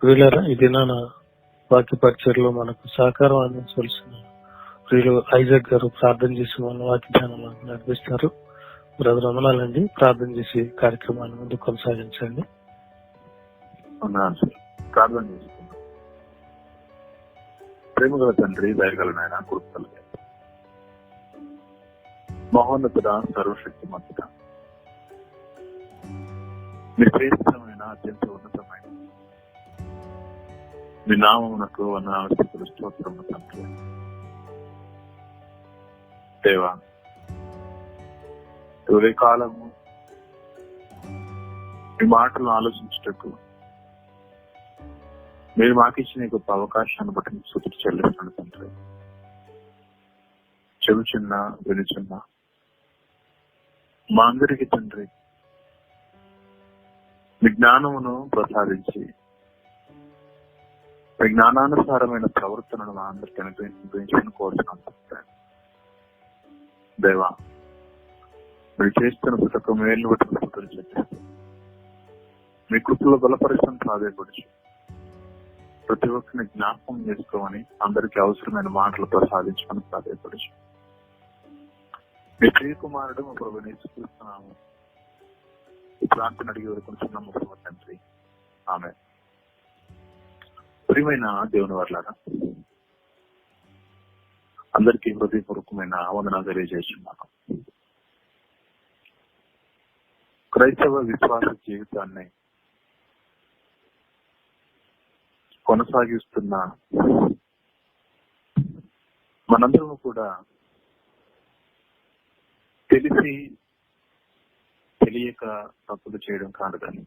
వీళ్ళరా ఇది నా వాక్య పరిచయలో మనకు సహకారం అందించవలసిన ప్రియులు ఐజాక్ గారు ప్రార్థన చేసి మన వాక్య ధ్యానంలో నడిపిస్తారు. బ్రదర్ వందనాలండి. ప్రార్థన చేసి కార్యక్రమాన్ని ముందు కొనసాగించండి. ప్రార్థన చేసుకున్నాం. ప్రేమ గల తండ్రి, దయగల నాయన, కృపగల మహోన్నతుడ, సర్వశక్తిమంతుడ, మీ శ్రేష్టమైన అత్యంత ఉన్నతమైన మీ నామమునకు అనావశ్యకులు స్తోత్రము తండ్రి. దేవా, తొలి కాలము మీ మాటలు ఆలోచించటకు మీరు మాకు ఇచ్చిన గొప్ప అవకాశాన్ని బట్టి స్తుతులు చెల్లిస్తున్నాను తండ్రి. చెబుచున్నా వినుచున్నా మా అందరికీ తండ్రి మీ జ్ఞానమును ప్రసాదించి మీ జ్ఞానానుసారమైన ప్రవర్తనను మా అందరికీ అనుగ్రహించుకుని కోరుతున్నాను. దేవా, మీరు చేస్తున్న ప్రతి ఒక్క మేలు బట్టి స్తుతులు చెల్లిస్తాను. మీ కృపలో బలపరిశ్రమ ప్రాధాయపడుచు ప్రతి ఒక్కరిని జ్ఞాపకం చేసుకోమని, అందరికీ అవసరమైన మాటలు ప్రసాదించమని ప్రాధాయపడుచు మీ ప్రియ కుమారుడు మా ప్రభువుని యేసుక్రీస్తున్నాము ఈ ప్రాంతం అడిగి వరకుంటున్నాము ప్రభు తండ్రి. ఆమేన్. ప్రియమైన దేవుని వర్లారా, అందరికీ హృదయపూర్వకమైన వందనాలు తెలియజేస్తున్నాను. క్రైస్తవ విశ్వాస జీవితాన్ని కొనసాగిస్తున్న మనందరము కూడా తెలిసి తెలియక తప్పులు చేయడం కాదు, కానీ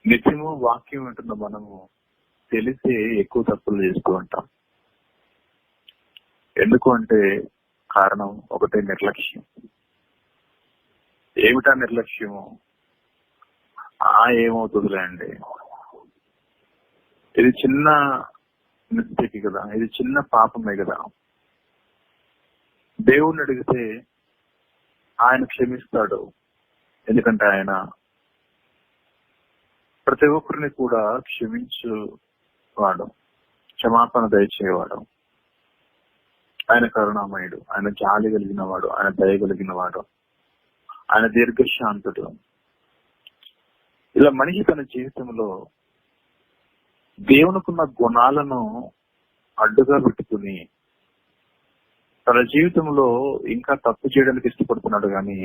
నిత్యము వాక్యం వింటున్న మనము తెలిసి ఎక్కువ తప్పులు చేస్తూ ఉంటాం. ఎందుకు అంటే కారణం ఒకటే, నిర్లక్ష్యం. ఏమిటా నిర్లక్ష్యము? ఏమవుతుందిలే అండి, ఇది చిన్న మిస్టేక్ కదా, ఇది చిన్న పాపమే కదా, దేవుణ్ణి అడిగితే ఆయన క్షమిస్తాడు, ఎందుకంటే ఆయన ప్రతి ఒక్కరిని కూడా క్షమించువాడు, క్షమాపణ దయచేవాడు, ఆయన కరుణామయుడు, ఆయన జాలి కలిగిన వాడు, ఆయన దయ కలిగిన వాడు, ఆయన దీర్ఘశాంతుడు. ఇలా మనిషి తన జీవితంలో దేవునికున్న గుణాలను అడ్డుగా పెట్టుకుని తన జీవితంలో ఇంకా తప్పు చేయడానికి ఇష్టపడుతున్నాడు, కానీ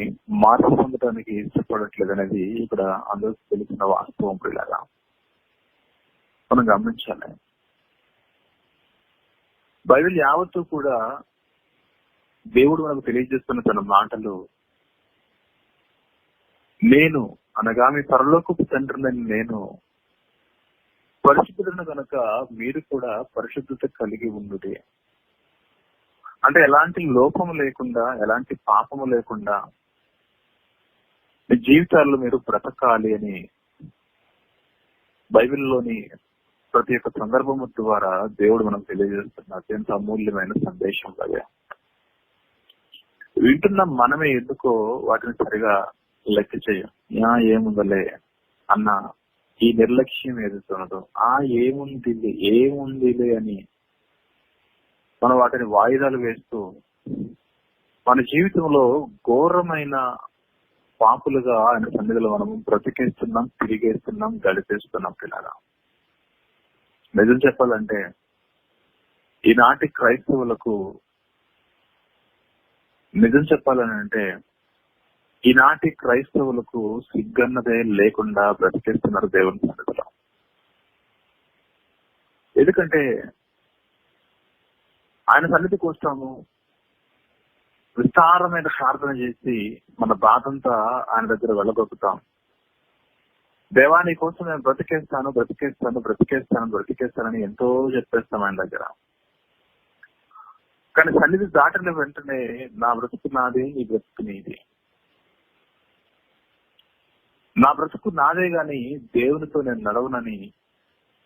మార్పు పొందడానికి ఇష్టపడట్లేదు అనేది ఇక్కడ అందరికీ తెలిసిన వాస్తవం. ఇలాగా మనం గమనించాలి. బైబిల్ యావత్తు కూడా దేవుడు మనకు తెలియజేస్తున్న తన మాటలు, నేను అనగా మీ పరలోకపు తండ్రిని నేను పరిశుద్ధులను కనుక మీరు కూడా పరిశుద్ధత కలిగి ఉండుటే. అంటే ఎలాంటి లోపము లేకుండా, ఎలాంటి పాపము లేకుండా మీ జీవితాల్లో మీరు బ్రతకాలి అని బైబిల్లోని ప్రతి ఒక్క సందర్భము ద్వారా దేవుడు మనకు తెలియజేస్తున్న అత్యంత అమూల్యమైన సందేశం కదా. వింటున్న మనమే ఎందుకో వాటిని సరిగా లెక్క చేయం. ఏముందలే అన్న ఈ నిర్లక్ష్యం ఏదైతున్నదో, ఏముందిలే అని మనం వాటిని వాయిదాలు వేస్తూ మన జీవితంలో ఘోరమైన పాపులుగా ఆయన సన్నిధిలో మనము బ్రతికేస్తున్నాం, తిరిగేస్తున్నాం, గడిపేస్తున్నాం. పిల్లగా నిజం చెప్పాలంటే ఈనాటి క్రైస్తవులకు ఈనాటి క్రైస్తవులకు సిగ్గన్నదే లేకుండా బ్రతికేస్తున్నారు దేవుని సన్నిధిలో. ఎందుకంటే ఆయన సన్నిధికి వస్తాము, విస్తారమైన ప్రార్థన చేసి మన బాధంతా ఆయన దగ్గర వెళ్ళగొక్కుతాం. దేవాని కోసం నేను బ్రతికేస్తానని ఎంతో చెప్పేస్తాం ఆయన దగ్గర. కానీ సన్నిధి దాటిన వెంటనే నా బ్రతుకు నాది, నీ బ్రతుకు నీది. నా బ్రతుకు నాదే గాని దేవునితో నేను నడవనని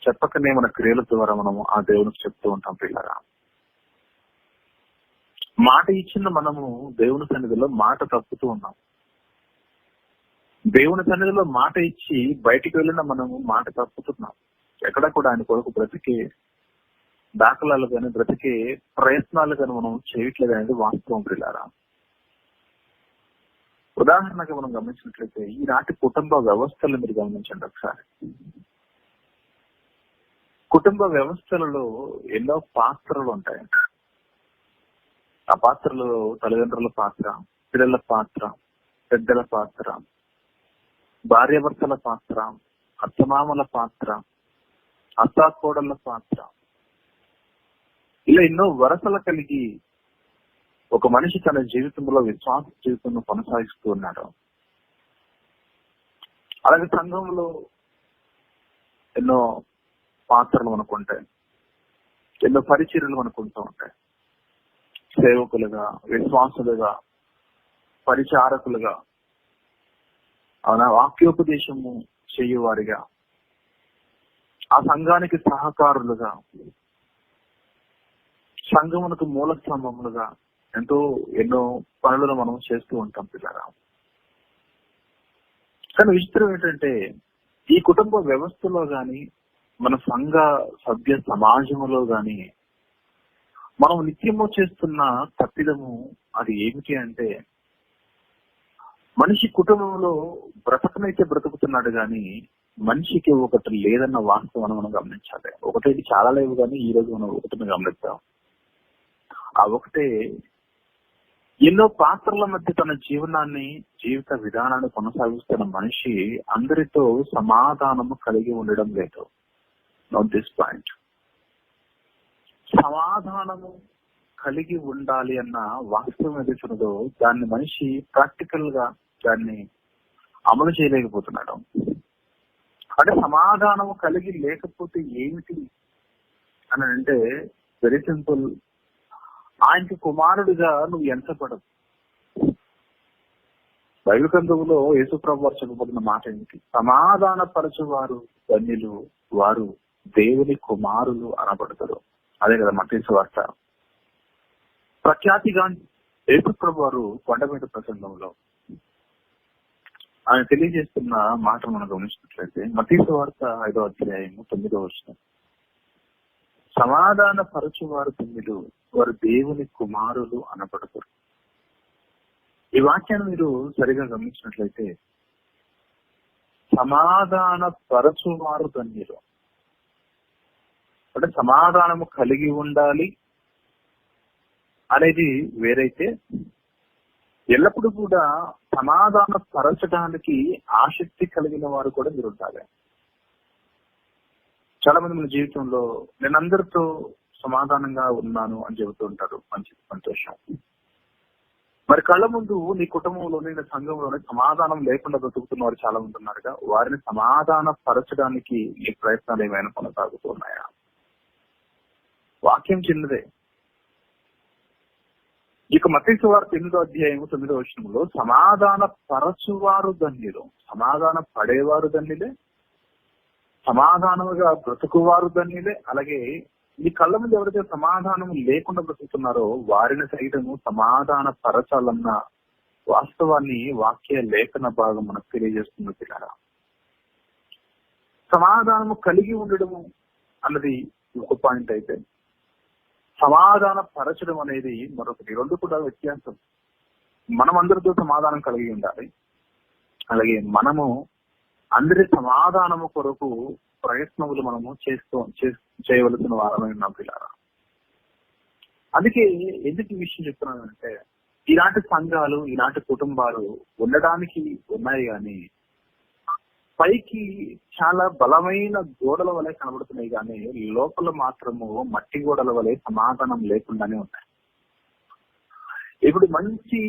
చెప్పకనే మన క్రియల ద్వారా మనము ఆ దేవునికి చెప్తూ ఉంటాం. పిల్లగా మాట ఇచ్చిన మనము దేవుని సన్నిధిలో మాట తప్పుతూ ఉన్నాం. దేవుని సన్నిధిలో మాట ఇచ్చి బయటికి వెళ్ళిన మనము మాట తప్పుతున్నాం. ఎక్కడ కూడా ఆయన కొరకు బ్రతికే దాఖలాలు కానీ బ్రతికే ప్రయత్నాలు కానీ మనం చేయట్లేదు అనేది వాస్తవం ప్రియులారా. ఉదాహరణగా మనం గమనించినట్లయితే ఈనాటి కుటుంబ వ్యవస్థలు మీరు గమనించండి ఒకసారి. కుటుంబ వ్యవస్థలలో ఎన్నో పాత్రలు ఉంటాయి. ఆ పాత్రలో తల్లిదండ్రుల పాత్ర, పిల్లల పాత్ర, పెద్దల పాత్ర, భార్యాభర్తల పాత్ర, అత్తమామల పాత్ర, అత్తాకోడళ్ళ పాత్ర, ఇలా ఎన్నో వరసలు కలిగి ఒక మనిషి తన జీవితంలో విశ్వాస జీవితంలో కొనసాగిస్తూ ఉన్నాడు. అలాగే సంఘంలో ఎన్నో పాత్రలు మనకు ఉంటాయి, ఎన్నో పరిచర్యలు మనకుంటూ ఉంటాయి. సేవకులుగా, విశ్వాసులుగా, పరిచారకులుగా, వాక్యోపదేశము చేయువారిగా, ఆ సంఘానికి సహకారులుగా, సంఘమునకు మూల స్తంభములుగా ఎన్నో పనులను మనం చేస్తూ ఉంటాం పిల్లరా. కానీ విచిత్రం ఏంటంటే ఈ కుటుంబ వ్యవస్థలో గాని, మన సంఘ సభ్య సమాజంలో గాని మనం నిత్యము చేస్తున్న తప్పిదము అది ఏమిటి అంటే, మనిషి కుటుంబంలో బ్రతకనైతే బ్రతుకుతున్నాడు గాని మనిషికి ఒకటి లేదన్న వాస్తవం మనం గమనించాలి. ఒకటి చాలా లేవు కానీ ఈ రోజు మనం ఒకటిని గమనిద్దాం. ఆ ఒకటే, ఎన్నో పాత్రల మధ్య తన జీవిత విధానాన్ని కొనసాగిస్తున్న మనిషి అందరితో సమాధానము కలిగి ఉండడం లేదు. Note this point. సమాధానము కలిగి ఉండాలి అన్న వాస్తవం ఏదైతున్నదో దాన్ని మనిషి ప్రాక్టికల్ గా దాన్ని అమలు చేయలేకపోతున్నాడు. అంటే సమాధానము కలిగి లేకపోతే ఏమిటి అని అంటే వెరీ సింపుల్, ఆయనకి కుమారుడిగా నువ్వు ఎంచబడవు. బైబిల్ గ్రంథంలో యేసుప్రభు వారు చెప్పబడిన మాట ఏమిటి? సమాధాన పరచువారు ధన్యులు, వారు దేవుని కుమారులు అనబడతారు. అదే కదా మత్తయి సువార్త. ప్రఖ్యాతిగా యేసుప్రభు వారు కొండ మీద ప్రసంగంలో ఆయన తెలియజేస్తున్న మాట మనం గమనించినట్లయితే మత్తయి సువార్త 5వ అధ్యాయము 9వ వచనం, సమాధాన పరచువారు ధన్యులు, వారు దేవుని కుమారులు అనబడతారు. ఈ వాక్యాన్ని మీరు సరిగా గమనించినట్లయితే సమాధాన పరచువారు ధన్యులు అంటే సమాధానము కలిగి ఉండాలి అనేది వేరైతే, ఎల్లప్పుడూ కూడా సమాధాన పరచడానికి ఆసక్తి కలిగిన వారు కూడా మీరు ఉండాలి. చాలా మంది మన జీవితంలో నేను అందరితో సమాధానంగా ఉన్నాను అని చెబుతూ ఉంటారు. మంచి సంతోషం. మరి కళ్ళ ముందు నీ కుటుంబంలోని నీ సంఘంలోనే సమాధానం లేకుండా బ్రతుకుతున్న వారు చాలా మంది ఉన్నారుగా. వారిని సమాధాన పరచడానికి నీ ప్రయత్నాలు ఏమైనా కొనసాగుతున్నాయా? వాక్యం చిన్నదే. ఇక మత్తయి సువార్త 8వ అధ్యాయము 9వ వచనంలో సమాధాన పరచువారు ధన్యులు, సమాధాన పడేవారు ధన్యులే, సమాధానముగా బ్రతుకువారు ధన్యులే. అలాగే ఈ కళ్ళ ముందు ఎవరైతే సమాధానం లేకుండా బ్రతుకుతున్నారో వారిని సైతము సమాధాన పరచాలన్న వాస్తవాన్ని వాక్య లేఖన భాగం మనకు తెలియజేస్తుంది పిల్లరా. సమాధానము కలిగి ఉండడము అన్నది ఒక పాయింట్ అయితే, సమాధాన పరచడం అనేది మరొకటి. రెండు కూడా వ్యత్యాసం. మనం అందరితో సమాధానం కలిగి ఉండాలి, అలాగే మనము అందరి సమాధానము కొరకు ప్రయత్నములు మనము చేయవలసిన వారమై ఉన్నాం పిల్లారా. అందుకే ఎందుకు ఈ విషయం చెప్తున్నానంటే, ఈనాటి సంఘాలు, ఈనాటి కుటుంబాలు ఉండడానికి ఉన్నాయి కానీ పైకి చాలా బలమైన గోడల వలె కనబడుతున్నాయి కానీ లోపల మాత్రము మట్టి గోడల వలె సమాధానం లేకుండానే ఉన్నాయి. ఇప్పుడు మంచి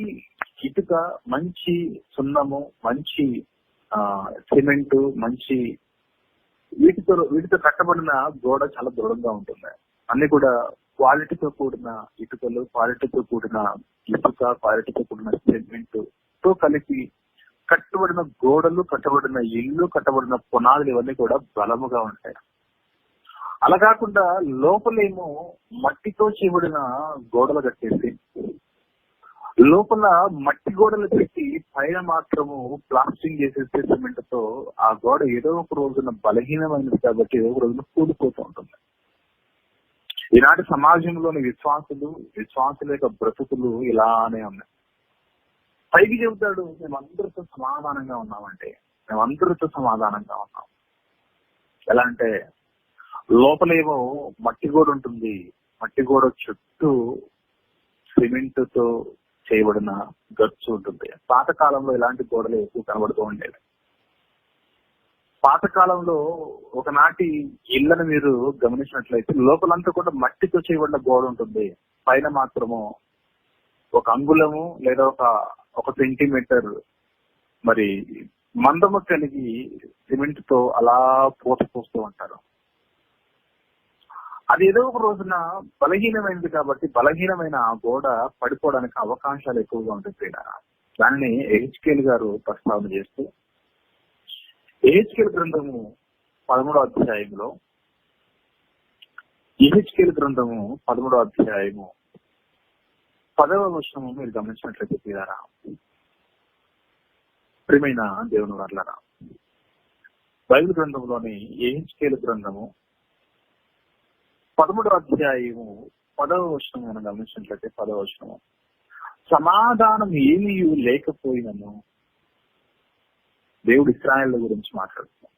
ఇటుక, మంచి సున్నము, మంచి సిమెంట్, మంచి వీటితో కట్టబడిన గోడ చాలా దృఢంగా ఉంటుంది. అన్ని కూడా క్వాలిటీతో కూడిన ఇటుకలు, క్వాలిటీతో కూడిన ఇసుక, క్వాలిటీతో కూడిన సిమెంట్ తో కలిపి కట్టబడిన గోడలు, కట్టబడిన ఇల్లు, కట్టబడిన పునాదులు ఇవన్నీ కూడా బలముగా ఉంటాయి. అలా కాకుండా లోపలేమో మట్టితో చేయబడిన గోడలు కట్టేసి లోపల మట్టి గోడలు పెట్టి పైన మాత్రము ప్లాస్టింగ్ చేసేస్తే సిమెంట్ తో ఆ గోడ ఏదో ఒక రోజున బలహీనమైనది కాబట్టి ఏదో ఒక రోజున కూలిపోతూ ఉంటుంది. ఈనాటి సమాజంలోని విశ్వాసుల యొక్క బ్రతుకులు ఇలానే ఉన్నాయి. పైకి చెబుతాడు మేమందరితో సమాధానంగా ఉన్నామంటే, మేమందరితో సమాధానంగా ఉన్నాం. ఎలా అంటే లోపలేమో మట్టి గోడ ఉంటుంది, మట్టి గోడ చుట్టూ సిమెంట్ తో చేయబడిన గచ్చు ఉంటుంది. పాతకాలంలో ఇలాంటి గోడలు ఎక్కువ కనబడుతూ ఉండేవి. పాతకాలంలో ఒకనాటి ఇళ్లను మీరు గమనించినట్లయితే లోపలంతా కూడా మట్టితో చేయబడిన గోడ ఉంటుంది. పైన మాత్రము ఒక అంగుళము లేదా ఒక సెంటీమీటర్ మరి మందము కలిగి సిమెంట్ తో అలా పోస్తూ ఉంటారు. అది ఏదో ఒక రోజున బలహీనమైనది కాబట్టి బలహీనమైన ఆ గోడ పడిపోవడానికి అవకాశాలు ఎక్కువగా ఉంటుంది. దానిని ఎహెచ్కేల్ గారు ప్రస్తావన చేస్తూ ఎహెచ్కేల్ గ్రంథము 13వ అధ్యాయంలో 10వ వచనము మీరు గమనించినట్లయితే తీరారా ప్రియమైన దేవుని వర్లారా, బైబిల్ గ్రంథంలోని ఎహెచ్కేల్ గ్రంథము 13వ అధ్యాయము 10వ వచనం మనం గమనించినట్లయితే 10వ వచనము, సమాధానం ఏమీ లేకపోయినను, దేవుడు ఇశ్రాయేళ్ల గురించి మాట్లాడుతున్నాం.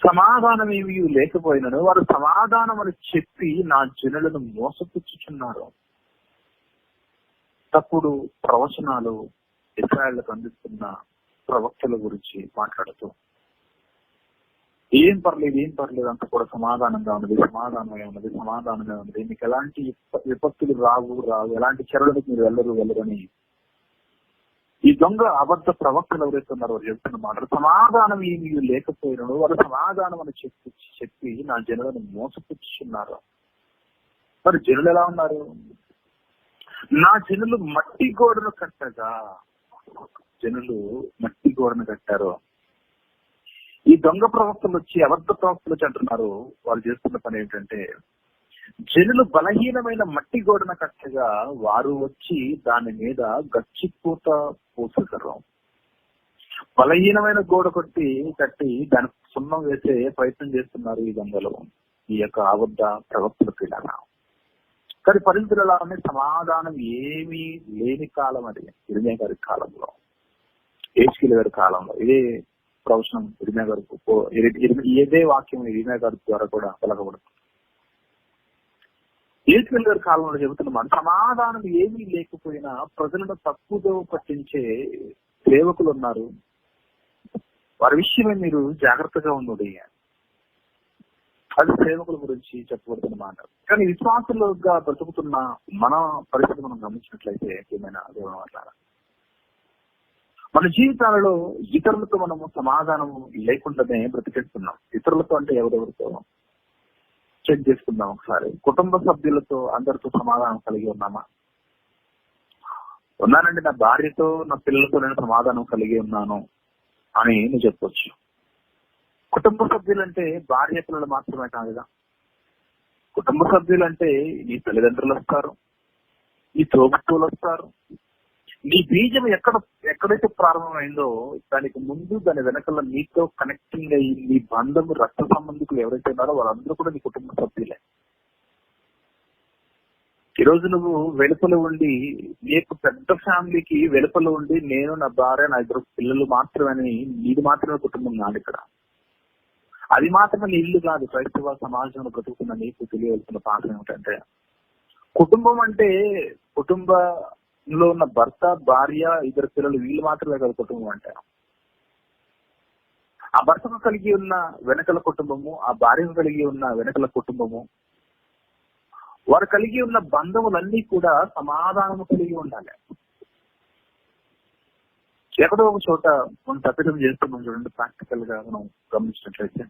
సమాధానం ఏమీ లేకపోయినను వారు సమాధానం అని చెప్పి నా జనులను మోసపుచ్చుచున్నారు. తప్పుడు ప్రవచనాలు ఇశ్రాయేళ్లకు అందిస్తున్న ప్రవక్తల గురించి మాట్లాడుతూ ఏం పర్లేదు అంత కూడా సమాధానంగా ఉన్నది, మీకు ఎలాంటి విపత్తులు రావు, ఎలాంటి చెరలకు మీరు వెళ్ళరు అని ఈ దొంగ అబద్ధ ప్రవక్తలు ఎవరైతే ఉన్నారో వారు చెప్తున్న మాటలు, సమాధానం ఏమీ లేకపోయినాడు వారు సమాధానం అని చెప్పి నా జనులను మోసపుచ్చుచున్నారు. మరి జనులు ఎలా ఉన్నారు? నా జనులు మట్టి గోడను కట్టారు. ఈ దొంగ ప్రవక్తలు వచ్చి అబద్ధ ప్రవక్తలు వచ్చి అంటున్నారు, వాళ్ళు చేస్తున్న పని ఏంటంటే జనులు బలహీనమైన మట్టి గోడను కట్టగా వారు వచ్చి దాని మీద గచ్చిపూత పోసుతారు. బలహీనమైన గోడ కట్టి దానికి సున్నం వేసే ప్రయత్నం చేస్తున్నారు ఈ దొంగలు, ఈ యొక్క అబద్ధ ప్రవక్తల పీడన. కానీ పరిస్థితులు ఎలా ఉన్నాయి? సమాధానం ఏమీ లేని కాలం అది. ఇర్మియా గారి కాలంలో, ఎహెచ్కేల్ గారి కాలంలో ఇదే ప్రవచనం ఇర్మియా గారు, ఇదే వాక్యం ఇర్మియా గారి ద్వారా కూడా పలకబడుతుంది. ఎహెచ్కేల్ గారి కాలంలో చెబుతున్నమాట, సమాధానం ఏమీ లేకపోయినా ప్రజలను తప్పుదో పట్టించే సేవకులు ఉన్నారు, వారి విషయమే మీరు జాగ్రత్తగా ఉన్నది. అది సేవకుల గురించి చెప్పబడుతున్న మాట. కానీ విశ్వాసులుగా బ్రతుకుతున్న మన పరిస్థితి మనం గమనించినట్లయితే ఏమైనా దేవుని మాట్లాడాలి, మన జీవితాలలో ఇతరులతో మనము సమాధానం లేకుండానే బ్రతికేస్తున్నాం. ఇతరులతో అంటే ఎవరెవరితో చెక్ చేసుకుందాం ఒకసారి. కుటుంబ సభ్యులతో అందరితో సమాధానం కలిగి ఉన్నామా? ఉన్నానండి, నా భార్యతో నా పిల్లలతో నేను సమాధానం కలిగి ఉన్నాను అని నువ్వు చెప్పొచ్చు. కుటుంబ సభ్యులంటే భార్య పిల్లలు మాత్రమే కాదుగా. కుటుంబ సభ్యులంటే నీ తల్లిదండ్రులు వస్తారు, నీ తోబుట్టువులు వస్తారు. నీ బీజం ఎక్కడైతే ప్రారంభమైందో దానికి ముందు దాని వెనకాల నీతో కనెక్టింగ్ అయ్యి నీ బంధం రక్త సంబంధికులు ఎవరైతే ఉన్నారో వాళ్ళందరూ కూడా నీ కుటుంబ సభ్యులే. ఈరోజు నువ్వు వెలుపల ఉండి, నీకు పెద్ద ఫ్యామిలీకి వెలుపల ఉండి నేను నా భార్య నా 2 పిల్లలు మాత్రమే, నీది మాత్రమే కుటుంబం కాదు ఇక్కడ. అది మాత్రమే నీ ఇల్లు కాదు. క్రైస్తవ సమాజంలో బ్రతుకుతున్న నీకు తెలియవలసిన పాత్ర ఏమిటంటే, కుటుంబం అంటే కుటుంబంలో ఉన్న భర్త, భార్య, 2 పిల్లలు, వీళ్ళు మాత్రమే కాదు కుటుంబం అంటే. ఆ భర్తకు కలిగి ఉన్న వెనకల కుటుంబము, ఆ భార్యకు కలిగి ఉన్న వెనకల కుటుంబము, వారు కలిగి ఉన్న బంధములన్నీ కూడా సమాధానము కలిగి ఉండాలి. ఎక్కడో ఒక చోట మనం తప్పిదం చేస్తున్నాం చూడండి. ప్రాక్టికల్ గా మనం గమనించినట్లయితే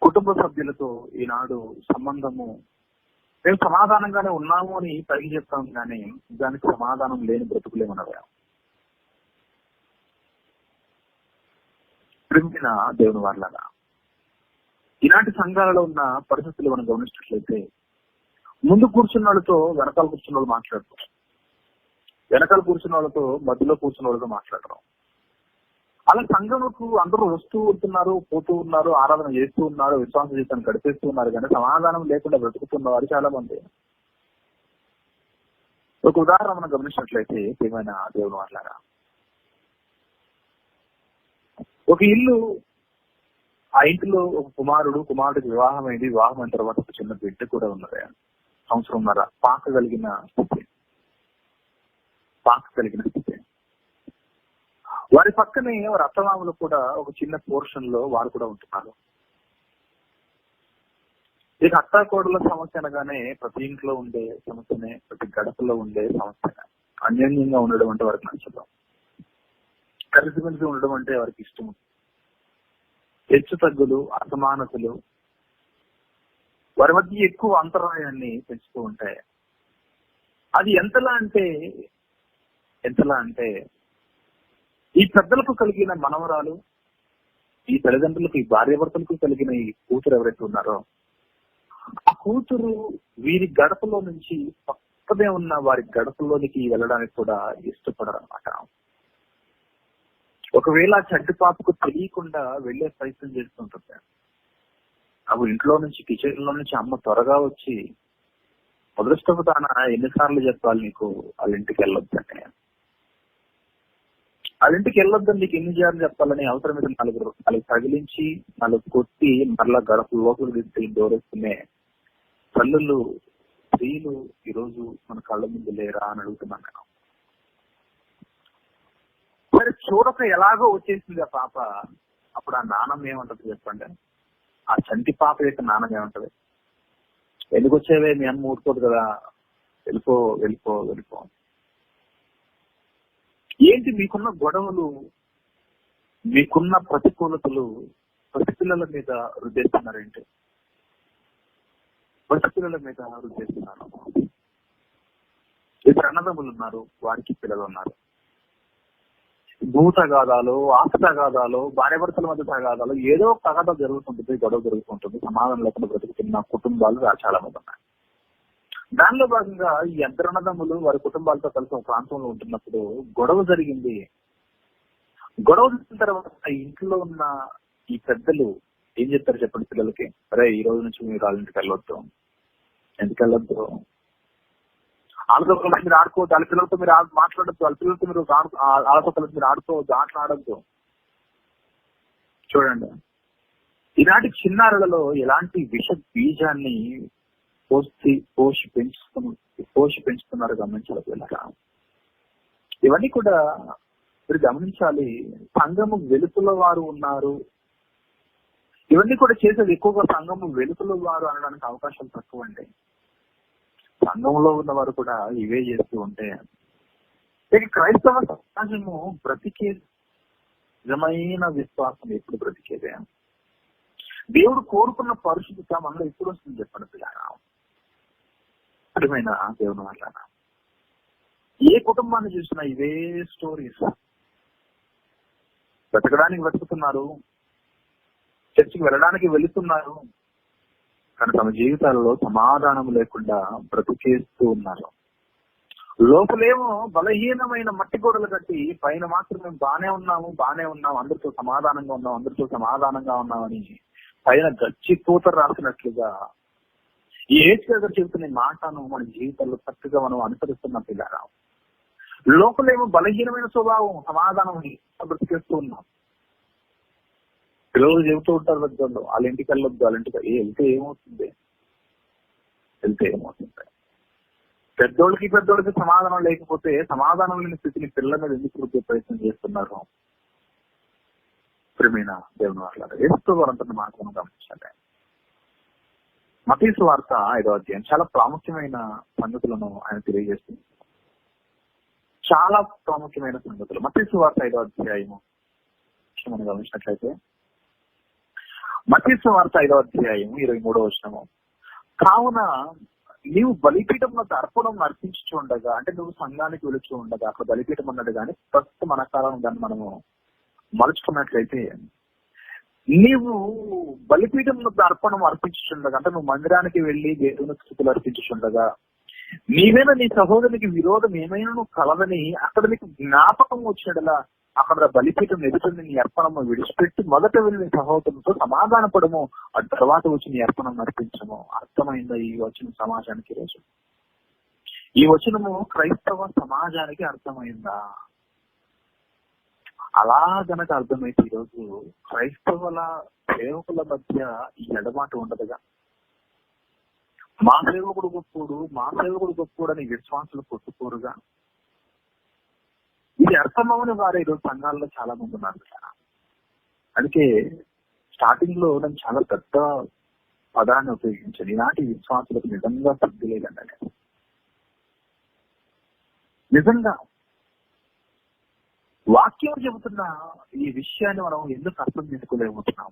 కుటుంబ సభ్యులతో ఈనాడు సంబంధము మేము సమాధానంగానే ఉన్నాము అని పైకి చెప్తాం, కానీ దానికి సమాధానం లేని బ్రతుకులేమనగా. ప్రేమిన దేవుని వాళ్ళగా ఈనాటి సంఘాలలో ఉన్న పరిస్థితులు మనం గమనించినట్లయితే ముందు కూర్చున్న వాళ్ళతో వెనకాల కూర్చున్న వాళ్ళు మాట్లాడతారు, వెనకాల కూర్చున్న వాళ్ళతో మధ్యలో కూర్చున్న వాళ్ళతో మాట్లాడరు. అలా సంఘముకు అందరూ వస్తూ ఉంటున్నారు, పోతూ ఉన్నారు, ఆరాధన చేస్తూ ఉన్నారు, విశ్వాస జీవితాన్ని గడిపేస్తూ ఉన్నారు, కానీ సమాధానం లేకుండా బ్రతుకుతున్న వారు చాలా మంది. ఒక ఉదాహరణ మనం గమనించినట్లయితే ఏమైనా దేవుడు మాట్లాడా, ఒక ఇల్లు, ఆ ఇంటిలో ఒక కుమారుడికి వివాహం అయింది. వివాహం అయిన తర్వాత ఒక చిన్న బిడ్డ కూడా ఉన్నది, సంవత్సరంన్నర, పాక కలిగిన స్థితి. వారి పక్కనే వారి అత్తమామలు కూడా ఒక చిన్న పోర్షన్ లో వారు కూడా ఉంటున్నారు. ఇక అత్తాకోడల సమస్య అనగానే ప్రతి ఇంట్లో ఉండే సమస్యనే, ప్రతి గడపలో ఉండే సమస్యనే. అన్యోన్యంగా ఉండడం అంటే వారికి నచ్చదు, కలిసిమెలిసి ఉండడం అంటే వారికి ఇష్టం. హెచ్చు తగ్గులు, అసమానతలు వారి మధ్య ఎక్కువ అంతరాయాన్ని పెంచుతూ ఉంటాయి. అది ఎంతలా అంటే ఈ పెద్దలకు కలిగిన మనవరాలు, ఈ తల్లిదండ్రులకు, ఈ భార్యాభర్తలకు కలిగిన ఈ కూతురు ఎవరైతే ఉన్నారో, ఆ కూతురు వీరి గడపలో నుంచి పక్కనే ఉన్న వారి గడపలోనికి వెళ్ళడానికి కూడా ఇష్టపడరు అనమాట. ఒకవేళ చంటి పాపకు తెలియకుండా వెళ్లే ప్రయత్నం చేస్తుంటుంది. అవి ఇంట్లో నుంచి, కిచెన్ లో నుంచి అమ్మ త్వరగా వచ్చి, అదృష్టపు తాన ఎన్నిసార్లు చెప్పాలి నీకు వాళ్ళ ఇంటికి వెళ్ళొద్దని, వాళ్ళ ఇంటికి వెళ్ళొద్దని నీకు ఎన్నిసార్లు చెప్పాలని అవసరం మీద నలుగురు తగిలించి, నలుగురు కొట్టి, మరలా గడప లోపలికి తీసుకెళ్ళి దూరేసుకునే తల్లులు, స్త్రీలు ఈరోజు మన కళ్ళ ముందు లేరా అని అడుగుతున్నాను నేను. మరి చూడక ఎలాగో వచ్చేసింది ఆ పాప. అప్పుడు ఆ నాన్నమ్మ ఏమంటది చెప్పండి? ఆ చంటి పాప యొక్క నాన్నమ్మ ఏమంటది? ఎందుకు వచ్చేవే, మీ అమ్మ ఊరుకోదు కదా, వెళ్ళిపో వెళ్ళిపో వెళ్ళిపో. ఏంటి మీకున్న గొడవలు, మీకున్న ప్రతికూలతలు పసిపిల్లల మీద రుద్దేస్తున్నారేంటి? పసిపిల్లల మీద రుద్దేస్తున్నారు. ఇద్దరు అన్నదమ్ములు ఉన్నారు, వారికి పిల్లలు ఉన్నారు. భూ తగాదాలు, ఆస్తి తగాదాలు, భార్యాభర్తల మధ్య తగాదాలు, ఏదో తగాదా జరుగుతుంటుంది, గొడవ జరుగుతుంటుంది. సమాధానం లేకుండా బ్రతుకుతున్న కుటుంబాలు చాలా మంది ఉన్నాయి. దానిలో భాగంగా ఈ ఇద్దరు అన్నదమ్ములు వారి కుటుంబాలతో కలిసి ఒక ప్రాంతంలో ఉంటున్నప్పుడు గొడవ జరిగింది. గొడవ జరిగిన తర్వాత ఇంట్లో ఉన్న ఈ పెద్దలు ఏం చెప్తారు చెప్పండి పిల్లలకి? అరే, ఈ రోజు నుంచి మీరు వాళ్ళ ఇంటికి వెళ్ళొద్దు. ఎందుకు వెళ్ళొద్దు? వాళ్ళతో కలిసి మీరు ఆడుకోవద్దు, వాళ్ళ పిల్లలతో మీరు మాట్లాడద్దు, వాళ్ళ పిల్లలతో మీరు వాళ్ళతో కలిసి మీరు ఆడుకోవద్దు, ఆటలాడద్దు. చూడండి, ఈనాటి చిన్నారులలో ఎలాంటి విష బీజాన్ని పోషి పెంచుతున్నారు గమనించాలి. ఇవన్నీ కూడా మీరు గమనించాలి. సంఘము వెలుతుల వారు ఉన్నారు, ఇవన్నీ కూడా చేసేది ఎక్కువగా సంఘము వెలుతుల వారు అనడానికి అవకాశాలు తక్కువ అండి. సంఘంలో ఉన్న వారు కూడా ఇవే చేస్తూ ఉంటే ఇక క్రైస్తవ సమాజము బ్రతికే నిజమైన విశ్వాసం ఎప్పుడు బ్రతికేదే? దేవుడు కోరుకున్న పరిశుద్ధత మనలో ఎప్పుడు వస్తుంది చెప్పండి పిల్లరా? అర్థమైన దేవుని వల్ల ఏ కుటుంబాన్ని చూసినా ఇవే స్టోరీస్. బ్రతకడానికి బ్రతుకుతున్నారు, చర్చికి వెళ్ళడానికి వెళుతున్నారు, కానీ తమ జీవితాలలో సమాధానం లేకుండా బ్రతికేస్తూ ఉన్నారు. లోపలేమో బలహీనమైన మట్టి గోడలు కట్టి పైన మాత్రం మేము బానే ఉన్నాము, అందరితో సమాధానంగా ఉన్నామని పైన గచ్చిపోత రాసినట్లుగా ఈ ఏసు గారు చెబుతున్న మాటను మన జీవితంలో చక్కగా మనం అనుసరిస్తున్న పిల్లరా. లోపలేమో బలహీనమైన స్వభావం, సమాధానం బ్రతికేస్తూ ఉన్నాం. పిల్లలు చెబుతూ ఉంటారు పెద్దోళ్ళు, వాళ్ళ ఇంటికి వెళ్ళొద్దు, వాళ్ళ ఇంటికి వెళ్తే ఏమవుతుంది? పెద్దోళ్ళకి సమాధానం లేకపోతే సమాధానం లేని స్థితిని పిల్లల మీద ఎందుకు రుద్దే ప్రయత్నం చేస్తున్నారు? ప్రియమైన దేవుని వారు యేసు వారంతా మాత్రం గమనించాలి. మత్తయి సువార్త 5వ అధ్యాయం చాలా ప్రాముఖ్యమైన సంగతులను ఆయన తెలియజేస్తుంది. చాలా ప్రాముఖ్యమైన సంగతులు. మత్తయి సువార్త 5వ అధ్యాయము మనం గమనించినట్లయితే, మత్తయి సువార్త 5వ అధ్యాయము 23వ వచనము, కావున నీవు బలిపీఠం వద్ద అర్పణం అర్పించుచు ఉండగా, అంటే నువ్వు సంఘానికి వెళుచు ఉండగా, అక్కడ బలిపీఠం ఉన్నది కానీ ప్రస్తుతం మన కాలం దాన్ని మనము మలుచుకున్నట్లయితే, నీవు బలిపీఠం అర్పణం అర్పించుండగా, అంటే నువ్వు మందిరానికి వెళ్లి దేవుని స్తుతులు అర్పించుండగా, నీవేనా నీ సహోదరునికి విరోధం ఏమైనా నువ్వు కలదని అక్కడ నీకు జ్ఞాపకం వచ్చినట్లా అక్కడ బలిపీఠం ఎదుగుతుంది, నీ అర్పణము విడిచిపెట్టి మొదట వెళ్ళి నీ సహోదరులతో సమాధాన పడము, ఆ తర్వాత వచ్చి నీ అర్పణం అర్పించము. అర్థమైందా ఈ వచనం సమాజానికి? రోజు ఈ వచనము క్రైస్తవ సమాజానికి అర్థమైందా? అలా గనక అర్థమైతే ఈరోజు క్రైస్తవుల సేవకుల మధ్య ఈ ఎడబాటు ఉండదుగా. మా సేవకుడు గొప్పోడు అని విశ్వాసులు కొట్టుకోరుగా. ఇది అర్థమవని వారు ఈరోజు సంఘాల్లో చాలా మంది ఉన్నారు కదా. అందుకే స్టార్టింగ్ లో నేను చాలా పెద్ద పదాన్ని ఉపయోగించాను, ఈనాటి విశ్వాసులకు నిజంగా బుద్ధి లేదండి నేను. నిజంగా వాక్యం చెబుతున్న ఈ విషయాన్ని మనం ఎందుకు అర్థం చేసుకోలేకపోతున్నాం?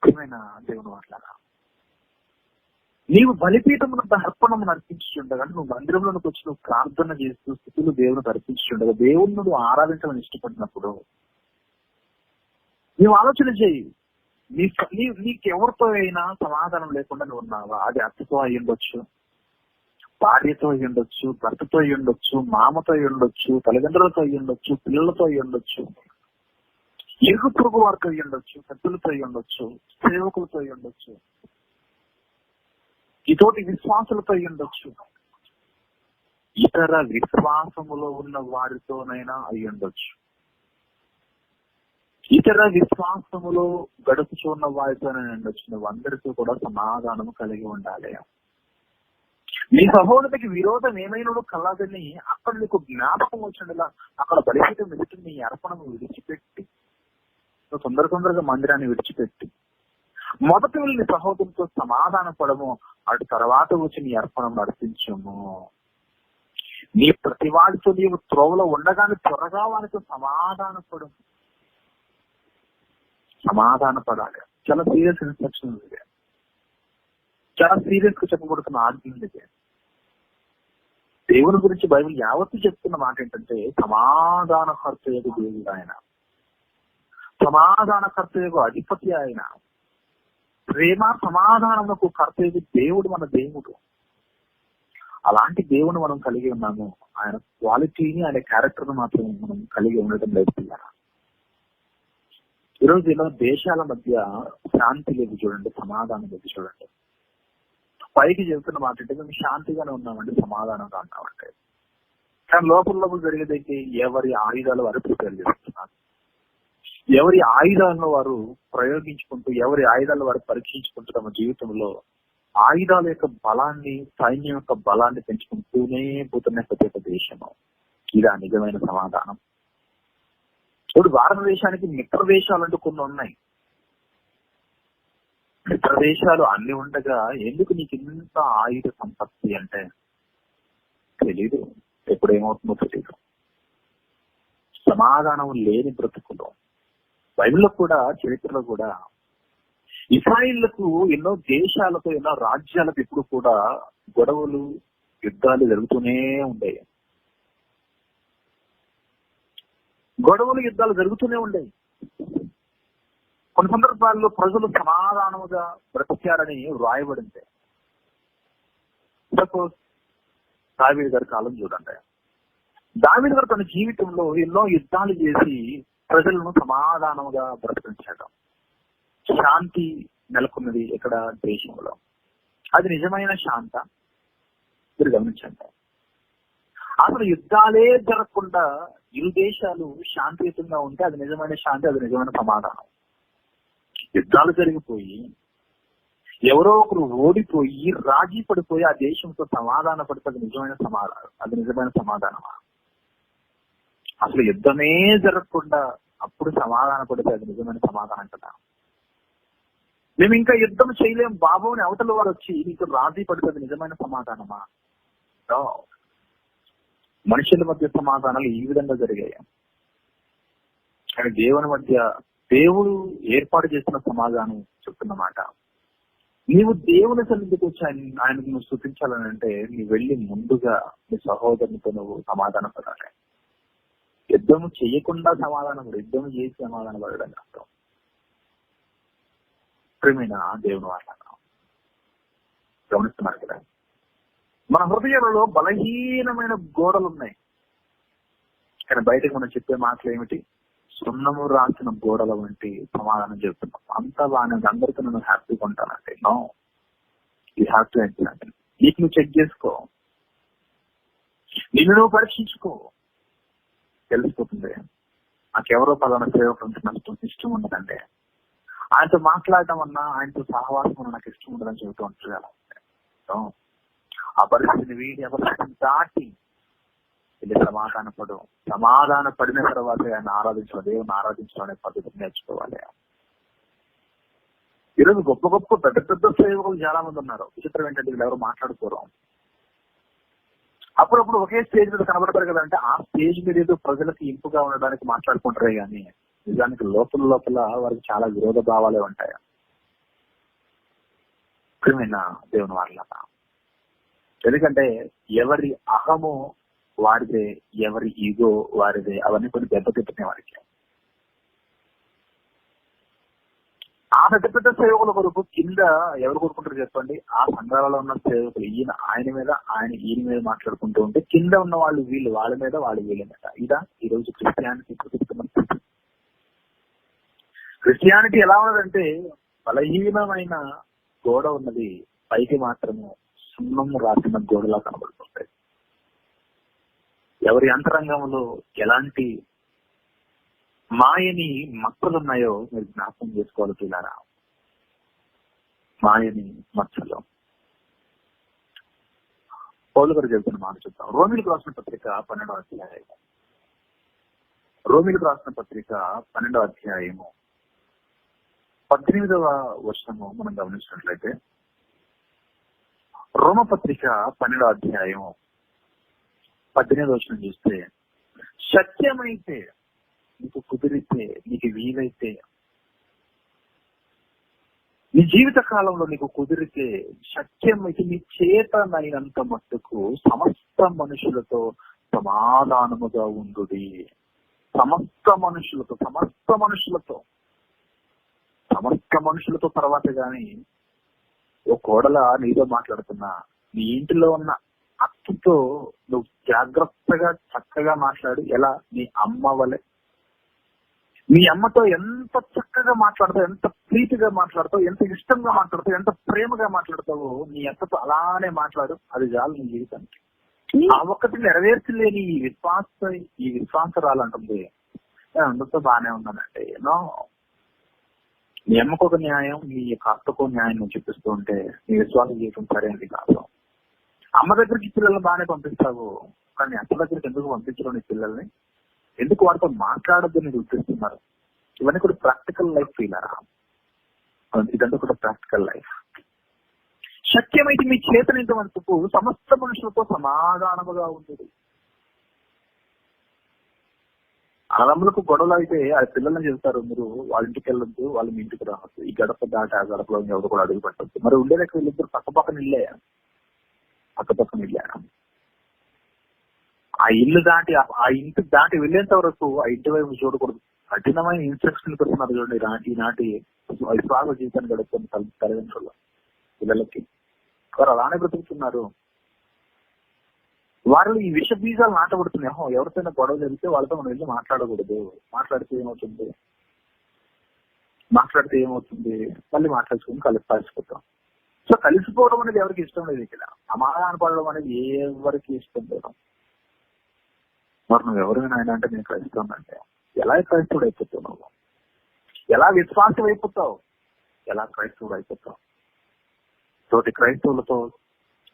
ఏమైనా దేవుని మాట్లాడా, నీవు బలిపీఠమున అర్పణము అర్పించుండగా, నువ్వు మందిరంలోకి వచ్చి నువ్వు ప్రార్థన చేస్తూ స్థితులు దేవునికి అర్పించుండగా, దేవుణ్ణి నువ్వు ఆరాధించాలని ఇష్టపడినప్పుడు నువ్వు ఆలోచన చేయి, నీకెవరితో అయినా సమాధానం లేకుండా నువ్వు ఉన్నావా? అది అత్తతో అయి ఉండొచ్చు, భార్యతో అయి ఉండొచ్చు, భర్తతో అయి ఉండొచ్చు, మామతో అయి ఉండొచ్చు, తల్లిదండ్రులతో అయి ఉండొచ్చు, పిల్లలతో అయి ఉండొచ్చు, ఇరుగు పొరుగు వారితో అయి ఉండొచ్చు, పెద్దలతో అయి ఉండొచ్చు, సేవకులతో అయి ఉండొచ్చు, ఇతోటి విశ్వాసులతో అయి ఉండొచ్చు, ఇతర విశ్వాసములో ఉన్న వారితోనైనా అయి ఉండొచ్చు, ఇతర విశ్వాసములో గడుపుచున్న వారితోనైనా ఉండొచ్చు. నువ్వు అందరితో కూడా సమాధానము కలిగి ఉండాలి. నీ సహోదరుడికి విరోధం ఏమైనా కలదని అక్కడ నీకు జ్ఞాపకం వచ్చినలా అక్కడ బలిపీఠం ఎదుటి నీ అర్పణను విడిచిపెట్టి, నువ్వు తొందరగా మందిరాన్ని విడిచిపెట్టి మొదట వెళ్ళి నీ సహోదరుతో సమాధాన పడము, అటు తర్వాత వచ్చి నీ అర్పణం అర్పించము. నీ ప్రతివాడితో నీవు త్రోవలో ఉండగానే త్వరగా వారితో సమాధాన పడాలి. చాలా సీరియస్ ఇన్స్ట్రక్షన్ ఇది, చాలా సీరియస్ గా చెప్పబడుతున్న ఆజ్ఞ ఇది. దేవుని గురించి బైబిల్ యావత్తు చెప్తున్న మాట ఏంటంటే, సమాధానకర్తయ్యకు దేవుడు ఆయన, సమాధానకర్తయ్యకు అధిపతి ఆయన, ప్రేమ సమాధానములకు కర్తయ్యకు దేవుడు మన దేవుడు. అలాంటి దేవుని మనం కలిగి ఉన్నాము. ఆయన క్వాలిటీని, ఆయన క్యారెక్టర్ ను మాత్రం మనం కలిగి ఉండటం లేదు పిల్లరా. ఈరోజు ఇలా దేశాల మధ్య శాంతి లేదు చూడండి, సమాధానం లేదు చూడండి. పైకి చెబుతున్న మాట అంటే మేము శాంతిగానే ఉన్నామంటే, సమాధానంగా ఉన్నామంటే, కానీ లోపల జరిగేదైతే ఎవరి ఆయుధాలు వారు ప్రిపేర్ చేస్తున్నారు, ఎవరి ఆయుధాలను వారు ప్రయోగించుకుంటూ, ఎవరి ఆయుధాలు వారు పరీక్షించుకుంటూ తమ జీవితంలో ఆయుధాల యొక్క బలాన్ని, సైన్యం యొక్క బలాన్ని పెంచుకుంటూనే పోతున్న ప్రతి దేశము. ఇదా నిజమైన సమాధానం? ఇప్పుడు భారతదేశానికి మిత్ర దేశాలంటూ కొన్ని ఉన్నాయి. మిత్ర దేశాలు అన్ని ఉండగా ఎందుకు నీకు ఇంత ఆయుధ సంపత్తి అంటే తెలీదు, ఎప్పుడేమవుతుందో తెలీదు. సమాధానం లేని బ్రతుకులు. బైబిల్లో కూడా, చరిత్రలో కూడా ఇస్రాయిళ్లకు ఎన్నో దేశాలతో, ఎన్నో రాజ్యాలకు ఎప్పుడు కూడా గొడవలు, యుద్ధాలు జరుగుతూనే ఉండేవి. కొన్ని సందర్భాల్లో ప్రజలు సమాధానముగా బ్రతికారని వ్రాయబడింది. సపోజ్ దావీదు గారి కాలం చూడండి. దావీదు గారు తన జీవితంలో ఎన్నో యుద్ధాలు చేసి ప్రజలను సమాధానముగా బ్రతికించాడు. శాంతి నెలకొన్నది ఇక్కడ దేశంలో. అది నిజమైన శాంత? మీరు గమనించండి. అసలు యుద్ధాలే జరగకుండా ఇరు దేశాలు శాంతియుతంగా ఉంటే అది నిజమైన శాంతి, అది నిజమైన సమాధానం. యుద్ధాలు జరిగిపోయి ఎవరో ఒకరు ఓడిపోయి రాజీ పడిపోయి ఆ దేశంతో సమాధాన పడితే అది నిజమైన సమాధానం, అది నిజమైన సమాధానమా? అసలు యుద్ధమే జరగకుండా అప్పుడు సమాధాన పడితే అది నిజమైన సమాధానం కదా. మేము ఇంకా యుద్ధం చేయలేం బాబు అని అవతల వారు వచ్చి నీకు రాజీ పడితే అది నిజమైన సమాధానమా? మనుషుల మధ్య సమాధానాలు ఈ విధంగా జరిగాయి. కానీ దేవుని మధ్య, దేవుడు ఏర్పాటు చేసిన సమాధానం చెప్తున్నమాట. నీవు దేవుని సన్నిధికి వచ్చి ఆయనకు నువ్వు స్తుతించాలని అంటే, నీ వెళ్ళి ముందుగా నీ సహోదరునితో నువ్వు సమాధాన పడాలి. యుద్ధము చేయకుండా సమాధానం, యుద్ధం చేసి సమాధానం పడడం కష్టం. ప్రియమైన దేవుని వాళ్ళ గమనిస్తున్నారు కదా, మన హృదయాలలో బలహీనమైన గోడలు ఉన్నాయి. కానీ బయటకు మనం చెప్పే మాటలు ఏమిటి? సున్నము రాసిన గోడల వంటి సమాధానం చెప్తున్నాం. అంతా బాగానే, అందరికీ నేను హ్యాపీగా ఉంటానంటే no, you have to examine. నీకు నువ్వు చెక్ చేసుకో, నిన్ను నువ్వు పరీక్షించుకో, తెలిసిపోతుంది. నాకెవరో పలానా సేవకులు నష్టం ఇష్టం ఉండదంటే, ఆయనతో మాట్లాడటం అన్నా, ఆయనతో సహవాసం అన్న నాకు ఇష్టం ఉండదని చెబుతూ ఉంటారు. ఆ పరిస్థితిని వీడి ఆ పరిస్థితిని దాటి ఇది సమాధాన పడిన తర్వాత ఆయన ఆరాధించడం, దేవుని ఆరాధించడం అనే పద్ధతిని నేర్చుకోవాలి. ఈరోజు గొప్ప గొప్ప పెద్ద పెద్ద సేవకులు చాలా మంది ఉన్నారు. విచిత్రం ఏంటంటే వీళ్ళు ఎవరు మాట్లాడుకోరు. అప్పుడప్పుడు ఒకే స్టేజ్ మీద కనబడతారు కదంటే, ఆ స్టేజ్ మీద ఏదో ప్రజలకు ఇంపుగా ఉండడానికి మాట్లాడుకుంటారే కానీ నిజానికి లోపల వారికి చాలా విరోధ భావాలే ఉంటాయి. ప్రియమైన దేవుని వాళ్ళ, ఎందుకంటే ఎవరి అహము వారిదే, ఎవరి ఈగో వారిదే, అవన్నీ కొన్ని దెబ్బతింటున్నాయి వారికి. ఆ పెద్ద పెద్ద సేవకుల కొరకు కింద ఎవరు కోరుకుంటారు చెప్పండి? ఆ సంఘాలలో ఉన్న సేవకులు ఈయన మీద మాట్లాడుకుంటూ ఉంటే కింద ఉన్న వాళ్ళు వీళ్ళు వాళ్ళ మీద, వాళ్ళు వీళ్ళ మీద. ఇదా ఈరోజు క్రిస్టియానిటీ ఎలా ఉన్నదంటే బలహీనమైన గోడ ఉన్నది, పైకి మాత్రము సున్నము రాసిన గోడలా కనబడుతుంటాయి. ఎవరి అంతరంగంలో ఎలాంటి మాయని మచ్చలున్నాయో మీరు జ్ఞాపకం చేసుకోవాలి పిల్లారా. మాయని మచ్చలు పౌలు గారు చెబుతున్న మాట చూద్దాం. రోమిలకు రాసిన పత్రిక 12వ అధ్యాయము. రోమిలకు రాసిన పత్రిక 12వ అధ్యాయము 18వ వచనము మనం గమనించినట్లయితే, రోమపత్రిక 12వ అధ్యాయము 18వ వచనం చూస్తే, సత్యమైతే నీకు కుదిరితే, నీకు వీలైతే, నీ జీవిత కాలంలో నీకు కుదిరితే, సత్యమైతే నీ చేతనైనంత మట్టుకు సమస్త మనుషులతో సమాధానముగా ఉండుడి. సమస్త మనుషులతో తర్వాత గాని ఓ కోడల నీతో మాట్లాడుతున్నా, నీ ఇంటిలో ఉన్న అక్కతో నువ్వు జాగ్రత్తగా చక్కగా మాట్లాడు. ఎలా? నీ అమ్మ వలె. నీ అమ్మతో ఎంత చక్కగా మాట్లాడతావు, ఎంత ప్రీతిగా మాట్లాడతావు, ఎంత ఇష్టంగా మాట్లాడతావు, ఎంత ప్రేమగా మాట్లాడతావో నీ అక్కతో అలానే మాట్లాడు. అది చాలు నీ జీవితానికి. ఆ ఒక్కటి నెరవేర్చలేని ఈ విశ్వాసరాలంటుంది అందుతో బాగానే ఉన్నానంటే నో. నీ అమ్మకు ఒక న్యాయం, నీ అక్కకు న్యాయం నువ్వు చూపిస్తూ ఉంటే నీ విశ్వాస జీవితం సరైనది కాదు. అమ్మ దగ్గరికి పిల్లల్ని బాగానే పంపిస్తావు, కానీ అక్క దగ్గరికి ఎందుకు పంపించడం నీ పిల్లల్ని? ఎందుకు వారితో మాట్లాడద్దు నీకు గుర్తిస్తున్నారు? ఇవన్నీ కూడా ప్రాక్టికల్ లైఫ్ ఫీలరా? ఇదంతా కూడా ప్రాక్టికల్ లైఫ్. శక్యమైతే మీ చేతనంత వరకు సమస్త మనుషులతో సమాధానముగా ఉంటుంది. అన్నదమ్ములకు గొడవలు అయితే ఆ పిల్లల్ని చెబుతారు, మీరు వాళ్ళ ఇంటికి వెళ్ళొద్దు, వాళ్ళ మీ ఇంటికి రావద్దు, ఈ గడప దాటి ఆ గడపలో ఎవరు కూడా అడుగు పెట్టద్దు. మరి ఉండేదాకా వీళ్ళిద్దరు పక్కపక్కన ఇల్లే. ఆ ఇంటి దాటి వెళ్ళేంత వరకు ఆ ఇంటి వైపు చూడకూడదు. కఠినమైన ఇన్స్ట్రక్షన్ పెడుతున్నారు చూడండి ఈనాటి విశ్వాస జీవితాన్ని గడుపుతున్న తల్లిదండ్రులు పిల్లలకి. వారు అలానే బ్రతుకుతున్నారు. వాళ్ళు ఈ విష బీజాలు నాటబడుతున్నాయి. ఎవరితోనే గొడవ జరిగితే వాళ్ళతో మనం వెళ్ళి మాట్లాడకూడదు. మాట్లాడితే ఏమవుతుంది? మళ్ళీ మాట్లాడుకుని కలిసిపోతాం. సో కలిసిపోవడం అనేది ఎవరికి ఇష్టం లేదు. ఇక్కడ సమాధాన పడడం అనేది ఎవరికి ఇష్టం లేదు. మరి నువ్వు ఎవరైనా ఆయన అంటే నేను క్రైస్తవుని అంటే ఎలా క్రైస్తవుడు అయిపోతావు? నువ్వు ఎలా విశ్వాసం అయిపోతావు? ఎలా క్రైస్తవుడు అయిపోతావు? తోటి క్రైస్తవులతో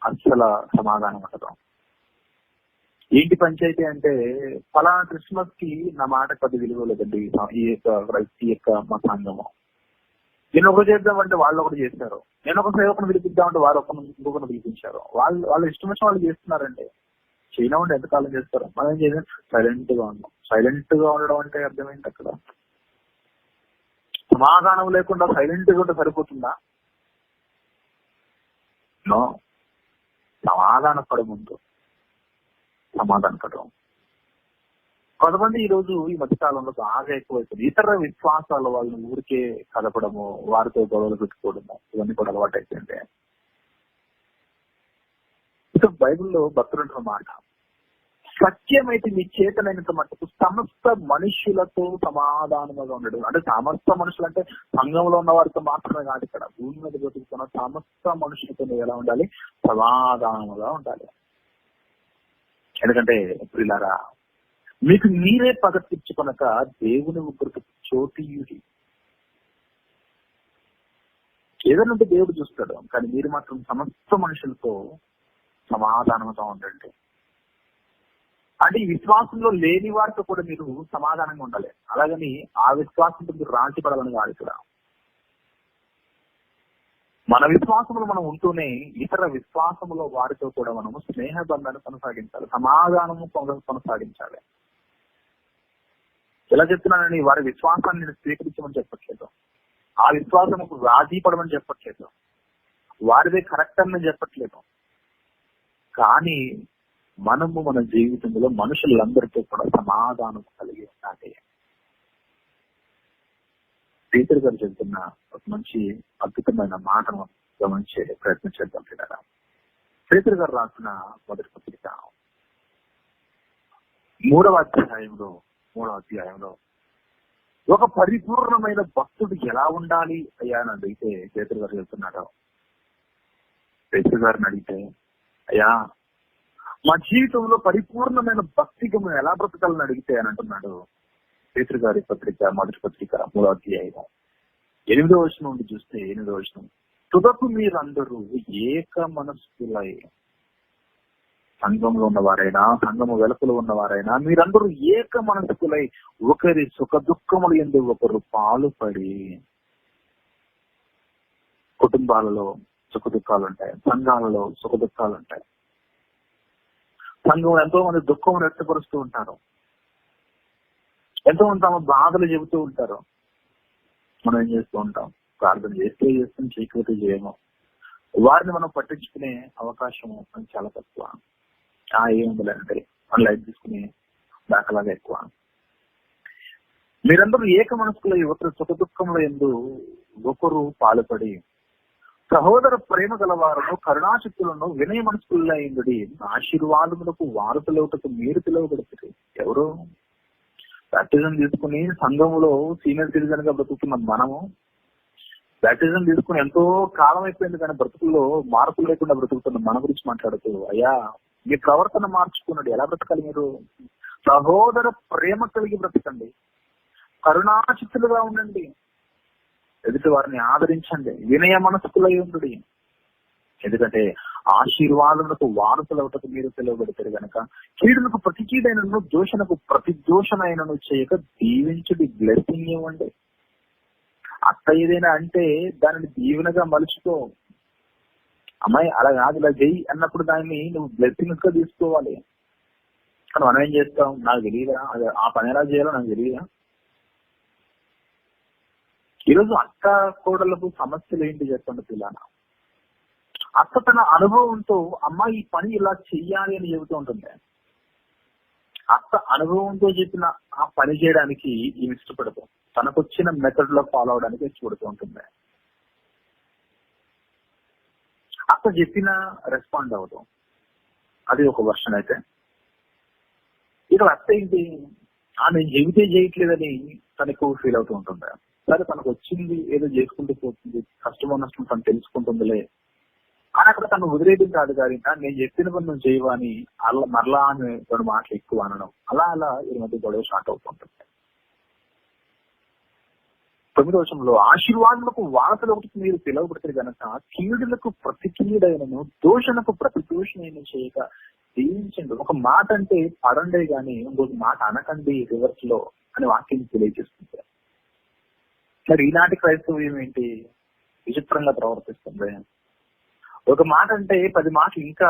అస్సల సమాధానం ఉండదు. ఏంటి పంచాయతీ అంటే, ఫలానా క్రిస్మస్ కి నా మాట కొద్ది విలువ లేదండి ఈ యొక్క మా సంఘము. నేను ఒకటి చేద్దామంటే వాళ్ళు ఒకటి చేస్తారు. నేను ఒక సేవకుని పిలిపిద్దామంటే వారు ఇంకొకరిని పిలిపించారు. వాళ్ళు ఇష్టం వచ్చిన వాళ్ళు చేస్తున్నారంటే చైనా ఉండి ఎంతకాలం చేస్తారు? మనం ఏం చేద్దాం? సైలెంట్ గా ఉన్నాం. సైలెంట్ గా ఉండడం అంటే అర్థమైంది అక్కడ. సమాధానం లేకుండా సైలెంట్ గా ఉంటే సరిపోతుందా? నో. సమాధాన పడడం. కొంతమంది ఈ రోజు ఈ మధ్య కాలంలో బాగా ఎక్కువైపోయింది. ఇతర విశ్వాసాల వాళ్ళని ఊరికే కలపడము, వారితో గొడవలు పెట్టుకోవడము, ఇవన్నీ కూడా అలవాటు అయిపోయింది. ఇక బైబిల్లో భక్తులంటున్న మాట, సత్యమైతే మీ చేతనైనంత మట్టుకు సమస్త మనుష్యులతో సమాధానముగా ఉండడం. అంటే సమస్త మనుషులు అంటే సంఘంలో ఉన్న వారితో మాత్రమే కాదు, ఇక్కడ భూమి మీద బతుకుతున్న సమస్త మనుషులతో నువ్వు ఎలా ఉండాలి? సమాధానముగా ఉండాలి. ఎందుకంటే ప్రియులారా, మీకు మీరే పగ తీర్చుకొనక దేవుని ఉగ్రతకు చోటీయుడి. ఏదైనా దేవుడు చూస్తాడు, కానీ మీరు మాత్రం సమస్త మనుషులతో సమాధానంగా ఉండండి. అంటే ఈ విశ్వాసంలో లేని వారితో కూడా మీరు సమాధానంగా ఉండాలి. అలాగని ఆ విశ్వాసంతో మీరు రాజీ పడాలని కాదు ఇక్కడ. మన విశ్వాసంలో మనం ఉంటూనే ఇతర విశ్వాసములో వారితో కూడా మనము స్నేహ బంధాన్ని కొనసాగించాలి, సమాధానము కొనసాగించాలి. ఎలా చెప్తున్నానని వారి విశ్వాసాన్ని నేను స్వీకరించమని చెప్పట్లేదు, ఆ విశ్వాసముకు రాజీ పడమని చెప్పట్లేదు, వారిదే కరెక్ట్ అని చెప్పట్లేదు. కానీ మనము మన జీవితంలో మనుషులందరితో కూడా సమాధానం కలిగి ఉండాలి. పీతర్ గారు చెప్తున్న ఒక మంచి అద్భుతమైన మాటను గమనించే ప్రయత్నం చేద్దాం. పీతర్ గారు రాసిన మొదటి పత్రిక 3వ అధ్యాయంలో ఒక పరిపూర్ణమైన భక్తుడు ఎలా ఉండాలి అయ్యా అని అడిగితే పీతర్ గారు చెప్తున్నాడు. పీతర్ గారిని అడిగితే, అయ్యా మా జీవితంలో పరిపూర్ణమైన భక్తిగా మేము ఎలా బ్రతకాలని అడిగితే అని అంటున్నాడు. పీతర్ గారి పత్రిక మొదటి పత్రిక 3వ అధ్యాయం 8వ వచనం నుండి చూస్తే, 8వ వచనం, తుదకు మీరందరూ ఏక మనస్కులై, సంఘంలో ఉన్నవారైనా సంఘము వెలుపల ఉన్నవారైనా మీరందరూ ఏక మనస్కులై ఒకరి సుఖ దుఃఖములు యందు ఒకరు పాలుపడి. కుటుంబాలలో సుఖ దుఃఖాలు ఉంటాయి, సంఘాలలో సుఖ దుఃఖాలు ఉంటాయి. సంఘం ఎంతో మంది దుఃఖం వ్యక్తపరుస్తూ ఉంటారు, ఎంతో మంది తమ బాధలు చెబుతూ ఉంటారు. మనం ఏం చేస్తూ ఉంటాం? ప్రార్థన చేస్తే చేస్తాం, చేయకపోతే చేయము. వారిని మనం పట్టించుకునే అవకాశం చాలా తక్కువ. ఏముందంటే మన లైఫ్ తీసుకునే దాఖలాగా ఎక్కువ. మీరందరూ ఏక మనస్కుల ఒకరు సుఖ దుఃఖంలో యందు ఒకరు పాలుపడి, సహోదర ప్రేమ గలవారును కరుణాశక్తులను వినయ మనస్కుల అయింది ఆశీర్వాదములకు వారసులవుటకు మీరు పిలువబడుతుంది. ఎవరు? బ్యాప్టిజం తీసుకుని సంఘంలో సీనియర్ సిటిజన్ గా బ్రతుకుతున్న మనము, బ్యాప్టిజం తీసుకుని ఎంతో కాలం అయిపోయింది కానీ బ్రతుకుల్లో మార్పులు లేకుండా బ్రతుకుతున్న మన గురించి మాట్లాడుతూ, అయ్యా మీ ప్రవర్తన మార్చుకున్నాడు. ఎలా బ్రతకాలి? మీరు సహోదర ప్రేమ కలిగి బ్రతకండి, కరుణాచిత్తులుగా ఉండండి, ఎదుటి వారిని ఆదరించండి, వినయ మనస్కులై ఉండు. ఎందుకంటే ఆశీర్వాదములకు వారసులవుటకు మీరు పిలువబడతారు గనక, కీడులకు ప్రతి కీడైనను దోషణకు ప్రతి దోషణైనను చేయక దీవించుడి, బ్లెస్సింగ్ ఇవ్వండి. అత్త ఏదైనా అంటే దానిని దీవెనగా మలుచుకో. అమ్మాయి అలా కాదు, ఇలా చెయ్యి అన్నప్పుడు దాన్ని నువ్వు బ్లెస్సింగ్స్ గా తీసుకోవాలి. కానీ మనం ఏం చేస్తాం? నాకు తెలియదా, అది ఆ పని ఎలా చేయాలో నాకు తెలియదా. ఈరోజు అక్క కోడలకు సమస్యలు ఏంటి చెప్పండి పిల్లల. అక్క తన అనుభవంతో అమ్మ ఈ పని ఇలా చెయ్యాలి అని చెబుతూ ఉంటుంది. అక్క అనుభవంతో చెప్పిన ఆ పని చేయడానికి ఈమె ఇష్టపడతాం, తనకొచ్చిన మెథడ్ లో ఫాలో అవడానికి ఇష్టపడుతూ ఉంటుంది. అక్క చెప్పిన రెస్పాండ్ అవుతాం, అది ఒక వర్షన్. అయితే ఇక్కడ అత్త ఏంటి, నేను చెబితే చేయట్లేదని తనకు ఫీల్ అవుతూ ఉంటుంది. సరే తనకు వచ్చింది ఏదో చేసుకుంటూ పోతుంది, కష్టమో నష్టం తను తెలుసుకుంటుందిలే అని అక్కడ తను వదిలేయడం కాదు. కానీ నేను చెప్పిన పని నువ్వు చేయవా అని అలా మరలా అని రెండు మాటలు ఎక్కువ అనడం, అలా ఈ మధ్య గొడవ స్టార్ట్ అవుతుంటుంది. 9వ వచనంలో, ఆశీర్వాదములకు వారసులు ఒకటి మీరు పిలువబడతారు కనుక కీడులకు ప్రతి కీడైనను దోషణకు ప్రతి దోషణైన చేయక దీవించండి. ఒక మాట అంటే పడండే గాని ఇంకొక మాట అనకండి రివర్స్ లో అని వాక్యం తెలియజేస్తుంది. మరి ఈనాటి క్రైస్తవ్యం ఏంటి? విచిత్రంగా ప్రవర్తిస్తుంది. ఒక మాట అంటే 10 మాటలు ఇంకా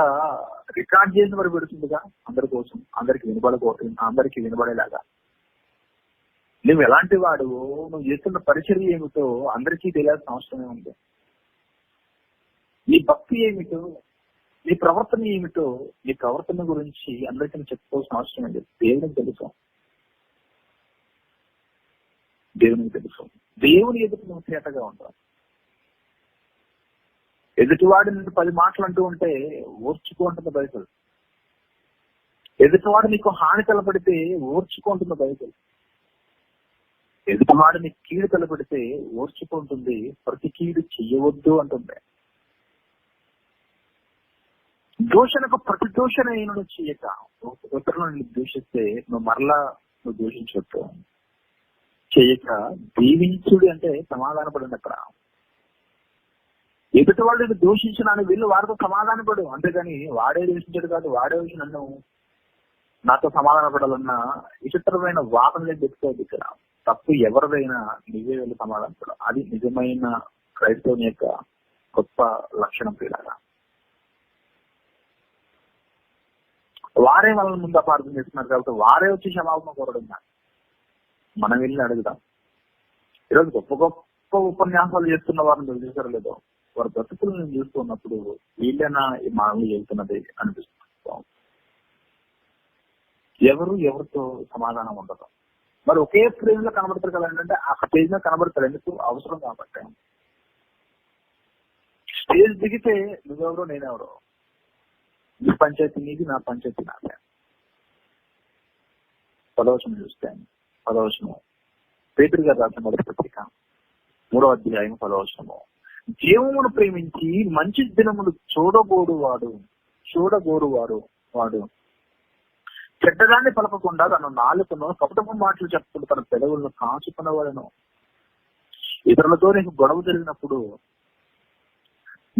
రికార్డ్ చేసి మరి పెడుతుందిగా, అందరి కోసం, అందరికి వినబడేలాగా. నువ్వు ఎలాంటి వాడు, నువ్వు చేస్తున్న పరిచర్య ఏమిటో అందరికీ తెలియాల్సిన అవసరమే ఉంది. నీ భక్తి ఏమిటో, నీ ప్రవర్తన ఏమిటో, నీ ప్రవర్తన గురించి అందరికీ చెప్పుకోవాల్సిన అవసరం ఏంటి? దేవుడికి తెలుసు. దేవునికి తెలుసు. దేవుని ఎదుటి నువ్వు చేతగా ఉంటావు. ఎదుటివాడి నుండి 10 మాటలు అంటూ ఉంటే ఓర్చుకుంటుంది బైబిల్. ఎదుటివాడు నీకు హాని తలపెడితే ఓర్చుకుంటుంది బైబిల్. ఎదుటివాడు నీకు కీడు తలపెడితే ఓర్చుకుంటుంది. ప్రతి కీడు చెయ్యవద్దు అంటుంది. దూషణకు ప్రతి దూషణ అయినను చేయక, ఇతరులను దూషిస్తే నువ్వు దూషించవద్దు. చేయక దీవించుడు అంటే సమాధానపడండి. అక్కడ ఎదుటి వాళ్ళు దూషించడానికి వీళ్ళు వారితో సమాధానపడు, అంతేగాని వాడే దూషించాడు కాదు, వాడే వచ్చి నన్ను నాతో సమాధాన పడాలన్న విచిత్రమైన వాదనలే పెట్టుకోవద్దు. ఇక్కడ తప్పు ఎవరిదైనా నిజే వెళ్ళి సమాధానపడు. అది నిజమైన క్రైస్తవుని యొక్క గొప్ప లక్షణం. పిల్లగా వారే వాళ్ళని ముందు అపార్థం చేస్తున్నారు కాబట్టి వారే వచ్చి క్షమాపణ కోరడం. మనం వెళ్ళి అడుగుదాం. ఈరోజు గొప్ప గొప్ప ఉపన్యాసాలు చేస్తున్న వారిని చూసారో లేదో, వారి బ్రతుకులు నేను చూస్తున్నప్పుడు వీళ్ళైనా ఈ మానవులు వెళ్తున్నది అనిపిస్తుంది. ఎవరితో సమాధానం ఉండదు. మరి ఒకే స్క్రీన్ లో కనబడతారు కదా, ఏంటంటే ఆ స్టేజ్ మీద కనబడతారు. ఎందుకు? అవసరం కాబట్టి. స్టేజ్ దిగితే నువ్వెవరో నేనెవరో, నీ పంచాయతీ నీది, నా పంచాయతీ నాదే. 10వ వచనం చూస్తే, 10వ వచనం పేతురు గారు రాసిన మొదటి పత్రిక 3వ అధ్యాయం 10వ వచనము, జీవమును ప్రేమించి మంచి దినములు చూడగోరువాడు చెడ్డదాన్ని పలకకుండా తన నాలుకను కపటపు మాటలు చెప్పుకుంటూ తన పెదవులను కాచుకున్నవాడను. ఇతరులతో నీకు గొడవ జరిగినప్పుడు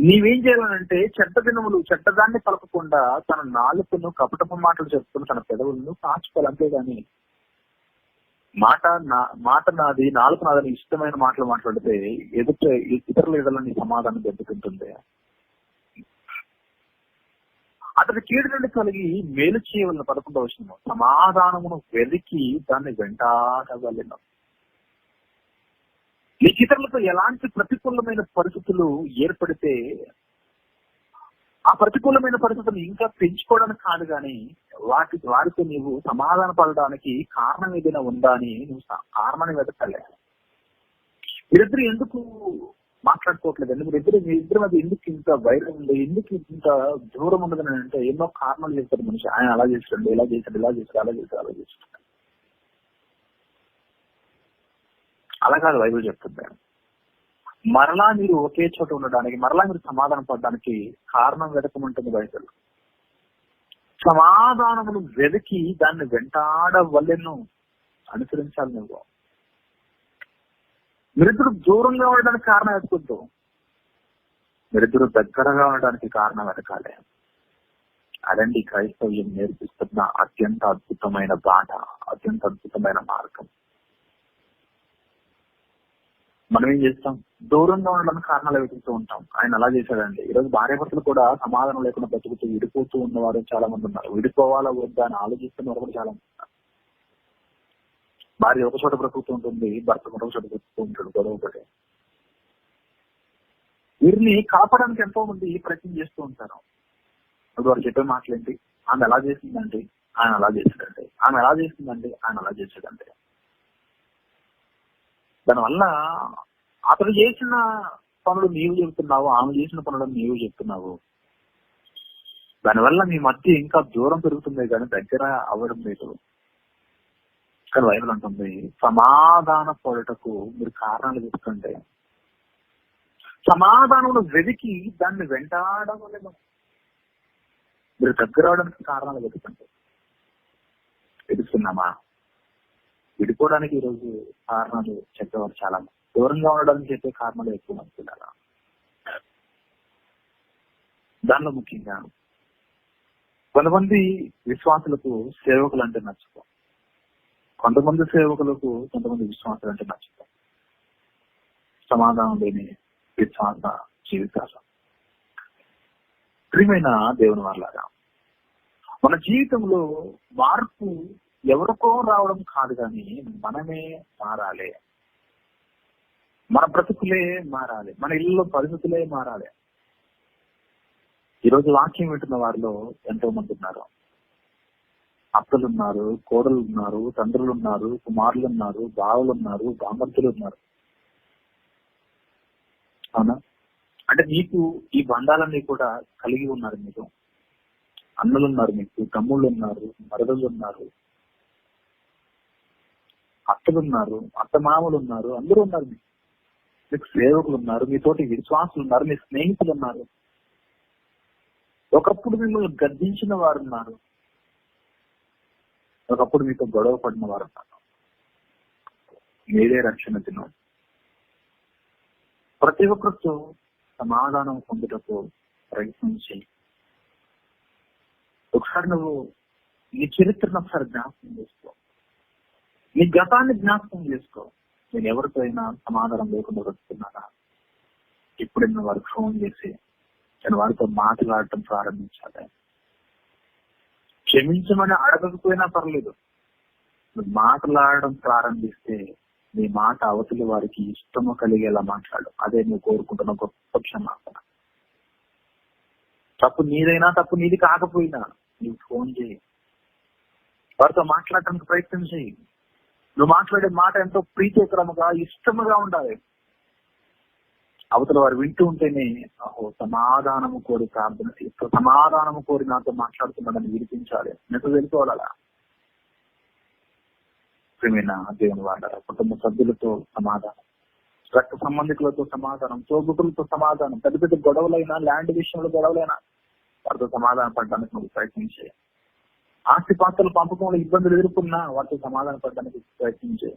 నీవేం చేయాలనంటే చెడ్డదాన్ని పలకకుండా తన నాలుకను కపటపు మాటలు చెప్పుకుని తన పెదవులను కాచుకోవాలి. అంతేగాని మాట నాది, నాలుగు నాదని ఇష్టమైన మాటలు మాట్లాడితే ఇతరుల ఎడలని సమాధానం దెబ్బతింటుంది. అతని కీడు నుండి కలిగి మేలు చేయవలన 11వ వచనం, సమాధానమును వెలికి దాన్ని వెంటాడవలెను. నీకు ఇతరులతో ఎలాంటి ప్రతికూలమైన పరిస్థితులు ఏర్పడితే ఆ ప్రతికూలమైన పరిస్థితులు ఇంకా పెంచుకోవడానికి కాదు, కానీ వారితో నీవు సమాధాన పడడానికి కారణం ఏదైనా ఉందా అని నువ్వు కారణాన్ని వెతకాలి. మీరిద్దరు ఎందుకు మాట్లాడుకోవట్లేదు? మీ ఇద్దరు అది ఎందుకు ఇంత వైరం ఉంది, ఎందుకు ఇంత దూరం ఉండదని అంటే ఎన్నో కారణాలు చెప్తారు మనిషి. ఆయన అలా చేస్తాడు, ఇలా చేశాడు, అలా చేస్తాడు. అలా కాదు బైబిల్ చెప్తుంది. మరలా మీరు ఒకే చోట ఉండడానికి, మరలా మీరు సమాధానం పడడానికి కారణం వెతకమంటుంది బైబిల్. సమాధానమును వెతికి దాన్ని వెంటాడవలెను, అనుసరించాలి. నువ్వు మీరిద్దరు దూరంగా ఉండడానికి కారణం వెతుకొద్దు, మీరిద్దరు దగ్గరగా ఉండడానికి కారణం వెతకాలి. అదండి క్రైస్తవ్యం నేర్పిస్తున్న అత్యంత అద్భుతమైన బాట, అత్యంత అద్భుతమైన మార్గం. మనం ఏం చేస్తాం? దూరంగా ఉండడానికి కారణాలు వెతుకుతూ ఉంటాం. ఆయన అలా చేశాడండి. ఈరోజు భార్యాభర్తలు కూడా సమాధానం లేకుండా బతుకుతూ విడిపోతూ ఉన్నవారు చాలా మంది ఉన్నారు. విడిపోవాలా వద్దా అని ఆలోచిస్తున్న వారు కూడా చాలా మంది ఉన్నారు. భార్య ఒక చోట బ్రతుకుతూ ఉంటుంది, భర్త మరొక చోట బ్రతుకుతూ ఉంటాడు, గొడవపడి. వీరిని కాపాడడానికి ఎంతో మంది ప్రయత్నం చేస్తూ ఉంటారు. ఇప్పుడు వారు చెప్పే మాటలేంటి? ఆమె ఎలా చేసిందండి, ఆయన అలా చేశాడండి. ఆమె ఎలా చేసిందండి, ఆయన అలా చేశాడండి. దానివల్ల అతను చేసిన పనులు నీవు చెబుతున్నావు, ఆమె చేసిన పనులను నీవు చెప్తున్నావు. దానివల్ల మీ మధ్య ఇంకా దూరం పెరుగుతుంది కానీ దగ్గర అవ్వడం లేదు. కానీ బైబిల్ అంటుంది, సమాధాన పడుటకు మీరు కారణాలు వెతుకంటే, సమాధానంలో వెతికి దాన్ని వెంటాడవలేము. మీరు దగ్గర అవడానికి కారణాలు వెతుకండి. వెతుకుతున్నామా? విడిపోవడానికి ఈరోజు కారణాలు చెప్పేవారు చాలా మంది, దూరంగా ఉండడానికి చెప్పే కారణాలు ఎక్కువ మంది పిల్లలు. దానిలో ముఖ్యంగా కొంతమంది విశ్వాసులకు సేవకులు అంటే నచ్చుకో, కొంతమంది సేవకులకు కొంతమంది విశ్వాసులు అంటే నచ్చుకో. సమాధానం లేని విశ్వాస జీవితాలు. ప్రియమైన దేవుని వారలారా, మన జీవితంలో మార్పు ఎవరికో రావడం కాదు, కానీ మనమే మారాలి. మన బ్రతుకులే మారాలి, మన ఇళ్ళలో పరిస్థితులే మారాలి. ఈరోజు వాక్యం వింటున్న వారిలో ఎంతో మంది ఉన్నారు. అత్తలు ఉన్నారు, కోడలు ఉన్నారు, తండ్రులు ఉన్నారు, కుమారులు ఉన్నారు, బావులు ఉన్నారు, బామర్తులు ఉన్నారు. అవునా? అంటే మీకు ఈ బంధాలన్నీ కూడా కలిగి ఉన్నారు. మీకు అన్నలు ఉన్నారు, మీకు తమ్ముళ్ళు ఉన్నారు, మరదలు ఉన్నారు, అత్తలు ఉన్నారు, అత్తమామలు ఉన్నారు, అందరూ ఉన్నారు. మీకు సేవకులు ఉన్నారు, మీతోటి విశ్వాసులు ఉన్నారు, మీ స్నేహితులు ఉన్నారు. ఒకప్పుడు మిమ్మల్ని గద్దించిన వారు ఉన్నారు, ఒకప్పుడు మీతో గొడవ పడిన వారు ఉన్నారు. మీరే రక్షణ దినం. ప్రతి ఒక్కరితో సమాధానం పొందుటకు ప్రయత్నం చేయి. ఒకసారి నువ్వు నీ చరిత్రను ఒకసారి జ్ఞాపకం చేసుకో, నీ గతాన్ని జ్ఞాపకం చేసుకో. నేను ఎవరితో అయినా సమాధానం లేకుండా బ్రతుకున్నానా? ఇప్పుడు నేను వారికి ఫోన్ చేసి నేను వారితో మాట్లాడటం ప్రారంభించాలి. క్షమించమని అడగకపోయినా పర్లేదు, నువ్వు మాట్లాడడం ప్రారంభిస్తే నీ మాట అవతలి వారికి ఇష్టము కలిగేలా మాట్లాడు. అదే నువ్వు కోరుకుంటున్న గొప్ప క్షమాపణ. తప్పు నీదైనా తప్పు నీది కాకపోయినా నువ్వు ఫోన్ చేయి, వారితో మాట్లాడటానికి ప్రయత్నం చేయి. నువ్వు మాట్లాడే మాట ఎంతో ప్రీతికరముగా ఇష్టముగా ఉండాలి. అవతల వారు వింటూ ఉంటేనే సమాధానము కోరి ప్రార్థన చేస్తూ సమాధానము కోరి నాతో మాట్లాడుతున్నాడని వినిపించాలి. నెట్టు వెళ్ళిపోవాలా? ప్రియమైన దేవుని వాడారా, కుటుంబ సభ్యులతో సమాధానం, రక్త సంబంధికులతో సమాధానం, తోబుట్టులతో సమాధానం, పెద్ద పెద్ద గొడవలైనా, ల్యాండ్ విషయంలో గొడవలైనా వారితో సమాధానం పడడానికి నువ్వు ప్రయత్నించే. ఆస్తిపాస్తుల పంపకంలో ఇబ్బందులు ఎదుర్కొన్నా వారితో సమాధాన పడడానికి ప్రయత్నించే.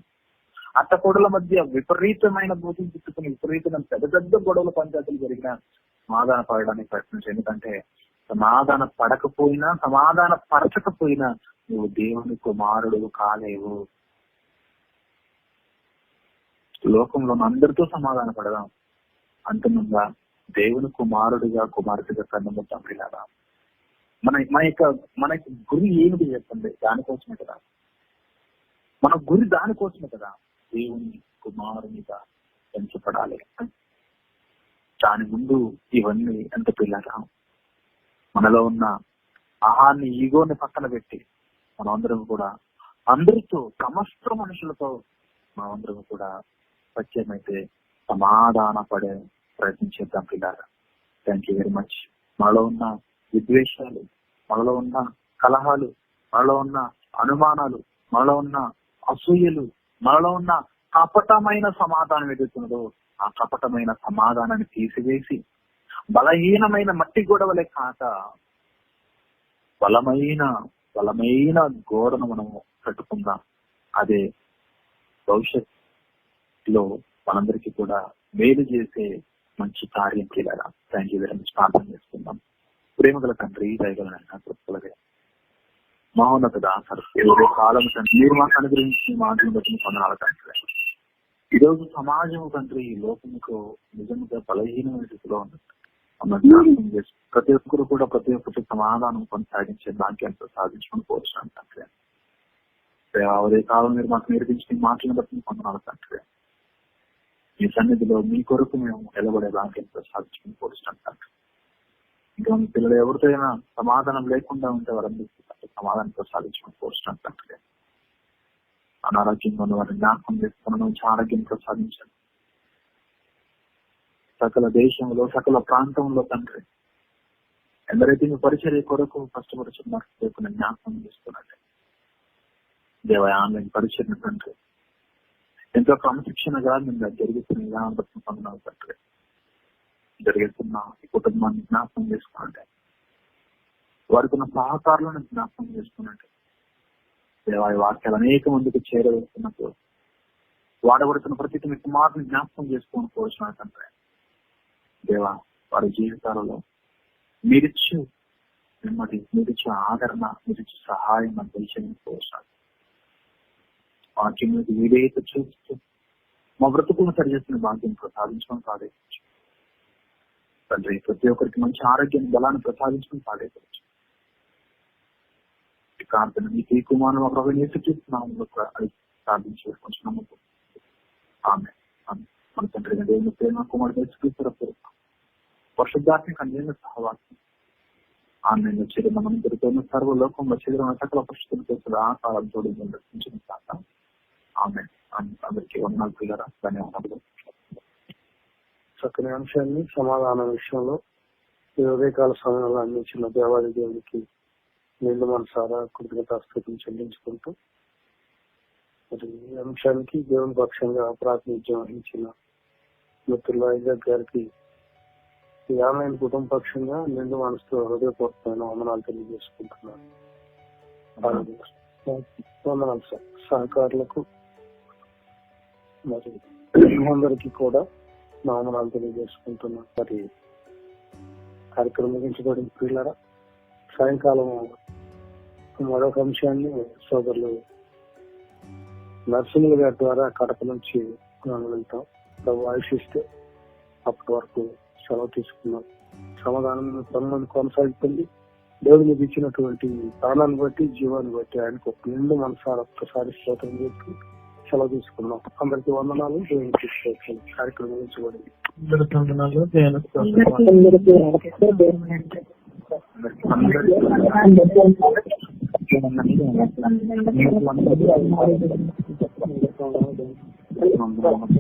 అత్తకోడల మధ్య విపరీతమైన బూతులు తిట్టుకుని విపరీతమైన పెద్ద పెద్ద గొడవల పంచాయతీలు జరిగిన సమాధాన పడడానికి ప్రయత్నించే. ఎందుకంటే సమాధాన పడకపోయినా, సమాధాన పరచకపోయినా నువ్వు దేవుని కుమారుడు కాలేవు. లోకంలో అందరితో సమాధాన పడదాం, అంతిమంగా దేవుని కుమారుడిగా కుమార్తెగా కన్నుమూద్దాం. ఇలాగా మన గురి ఏమిటి చెప్పండి? దానికోసమే కదా. మన గురి దానికోసమే కదా, దేవుని కుమారునిగా పెంచబడాలి. దాని ముందు ఇవన్నీ ఎంత పిల్లగా మనలో ఉన్న ఆహాన్ని, ఈగోని పక్కన పెట్టి మనమందరం కూడా అందరితో, సమస్త మనుషులతో మనమందరం కూడా సత్యమైతే సమాధాన పడే ప్రయత్నం చేద్దాం పిల్లారా. Thank you very much. మనలో ఉన్న విద్వేషాలు, మనలో ఉన్న కలహాలు, మనలో ఉన్న అనుమానాలు, మనలో ఉన్న అసూయలు, మనలో ఉన్న కపటమైన సమాధానం ఎదుగుతున్నదో ఆ కపటమైన సమాధానాన్ని తీసివేసి బలహీనమైన మట్టి గోడవలే కాక బలమైన గోడను మనము కట్టుకుందాం. అదే భవిష్యత్తులో మనందరికీ కూడా మేలు చేసే మంచి కార్యం చేయాలా. Thank you very much. ప్రార్థన చేసుకుందాం. ప్రేమగల తండ్రి, దయగలనైనా కృపగలదే మహోన్నత దాసరు కాలం తండ్రి, మీరు మాకు అనుగ్రహించిన మాటలను బట్టి పొందనాలు తండ్రి. ఈరోజు సమాజము తండ్రి ఈ లోకముకు నిజంగా బలహీనమైన స్థితిలో ఉంది. ప్రతి ఒక్కరు కూడా ప్రతి ఒక్కరికి సమాధానం కొనసాగించే భాగ్యాన్ని సాధించుకుని కోరుచున్నాను తండ్రి. అదే కాలం మీరు మాకు నేర్పించిన మాటలను బట్టి పొందనాలు తండ్రి. మీ సన్నిధిలో మీ కొరకు మేము నిలబడే భాగ్యాన్ని సాధించుకుని కోరుచున్నాను తండ్రి. ఇంకా మీ పిల్లలు ఎవరితో అయినా సమాధానం లేకుండా ఉంటే వారందరికీ సమాధానం ప్రసాదించడం కోరుచున్నాను తండ్రి. అనారోగ్యంగా ఉన్న వారిని జ్ఞాపకం చేసుకున్న మంచి ఆరోగ్యం ప్రసాదించండి. సకల దేశంలో, సకల ప్రాంతంలో తండ్రి ఎందరైతే మీ పరిచర్య కొరకు కష్టపడుతున్నారు రేపు జ్ఞాపకం చేసుకున్నట్టు దేవ ఆన్లైన్ పరిచర్య తండ్రి ఎంతో క్రమశిక్షణగా మేము జరుగుతున్న విధానం బట్టి పొందనాలు తండ్రి. జరుగుతున్న ఈ కుటుంబాన్ని జ్ఞాపకం చేసుకున్నట్టే, వారికి ఉన్న సహకారులను జ్ఞాపకం చేసుకున్నట్టు దేవా ఈ వాక్యాలు అనేక మందికి చేరవేస్తున్నప్పుడు వాడబడుతున్న ప్రతి మీ కుమారుని జ్ఞాపకం చేసుకొని కోరుచున్నాను తండ్రి. దేవా వారి జీవితాలలో మీరిచ్చు నెమ్మది, మీరిచ్చే ఆదరణ, మీరిచ్చే సహాయం అని తెలియని కోరుచున్నాను. వాక్యం మీద వీడైతే చూస్తూ మా బ్రతుకులను సరిచేస్తున్న భాగ్యం ప్రసాదించడం సాధించు తండ్రి. ప్రతి ఒక్కరికి మంచి ఆరోగ్యాన్ని, బలాన్ని ప్రసాదించడం సాధించవచ్చు. ప్రార్థన మీకు ఈ కుమారుడు మా ప్రభు నేర్చుకుంటున్నాము సాధించుకుంటున్నాము. ఆమె మన తండ్రి దేవుని ప్రేమ కుమారుడు నేర్చుకుంటారు పరిశుద్ధాత్మక అన్యోన్య సహవాసం ఆన్లైన్ లో చేరిన మనం దొరికిన సర్వలోకంలో చేరిన సకల పరిస్థితులు చేసిన ఆ కాలం చూడడం రక్షించిన కాక ఆమె అందరికీ వందనాలు పిల్లరా. ధన్యవాదాలు. చక్కని అంశాన్ని సమాధానం విషయంలో ఈ ఉదయకాల సమయంలో అందించిన దేవాది దేవునికి నిండు మనసారా కృతజ్ఞతాస్తుతులు చెల్లించుకుంటూ మరి ఈ అంశానికి దేవుని పక్షంగా ప్రాతినిధ్యం వహించిన మిత్రులు ఐజాక్ గారికి ఈ ఆన్లైన్ కుటుంబ పక్షంగా నిండు మనసుతో హృదయపూర్వకమైన వందనాలు తెలియజేసుకుంటున్నాను. వందనాలు సార్. సహకారులకు మరి అందరికీ కూడా నా వందనాలు తెలియజేసుకుంటున్నాను. మరి కార్యక్రమం ముగించబడిన పిల్లరా, సాయంకాలం మరొక అంశాన్ని సోదరులు నరసింహుల గారి ద్వారా కడప నుంచి మనం వెళ్తాం. ప్రభు ఆశిస్తే అప్పటి వరకు సెలవు తీసుకున్నాం. సమాధానం పనులను కొనసాగుతుంది. దేవుడు మీకు ఇచ్చినటువంటి ప్రాణాన్ని బట్టి జీవాన్ని బట్టి ఆయనకు ఒక నిండు మనసారి ఒక్కసారి స్తోత్రం చేస్తూ సెలవు తీసుకున్నాం. అందరికీ వందనాలు. దేవుని తీసుకోవచ్చు. కార్యక్రమం ముగించబడింది. అందరికీ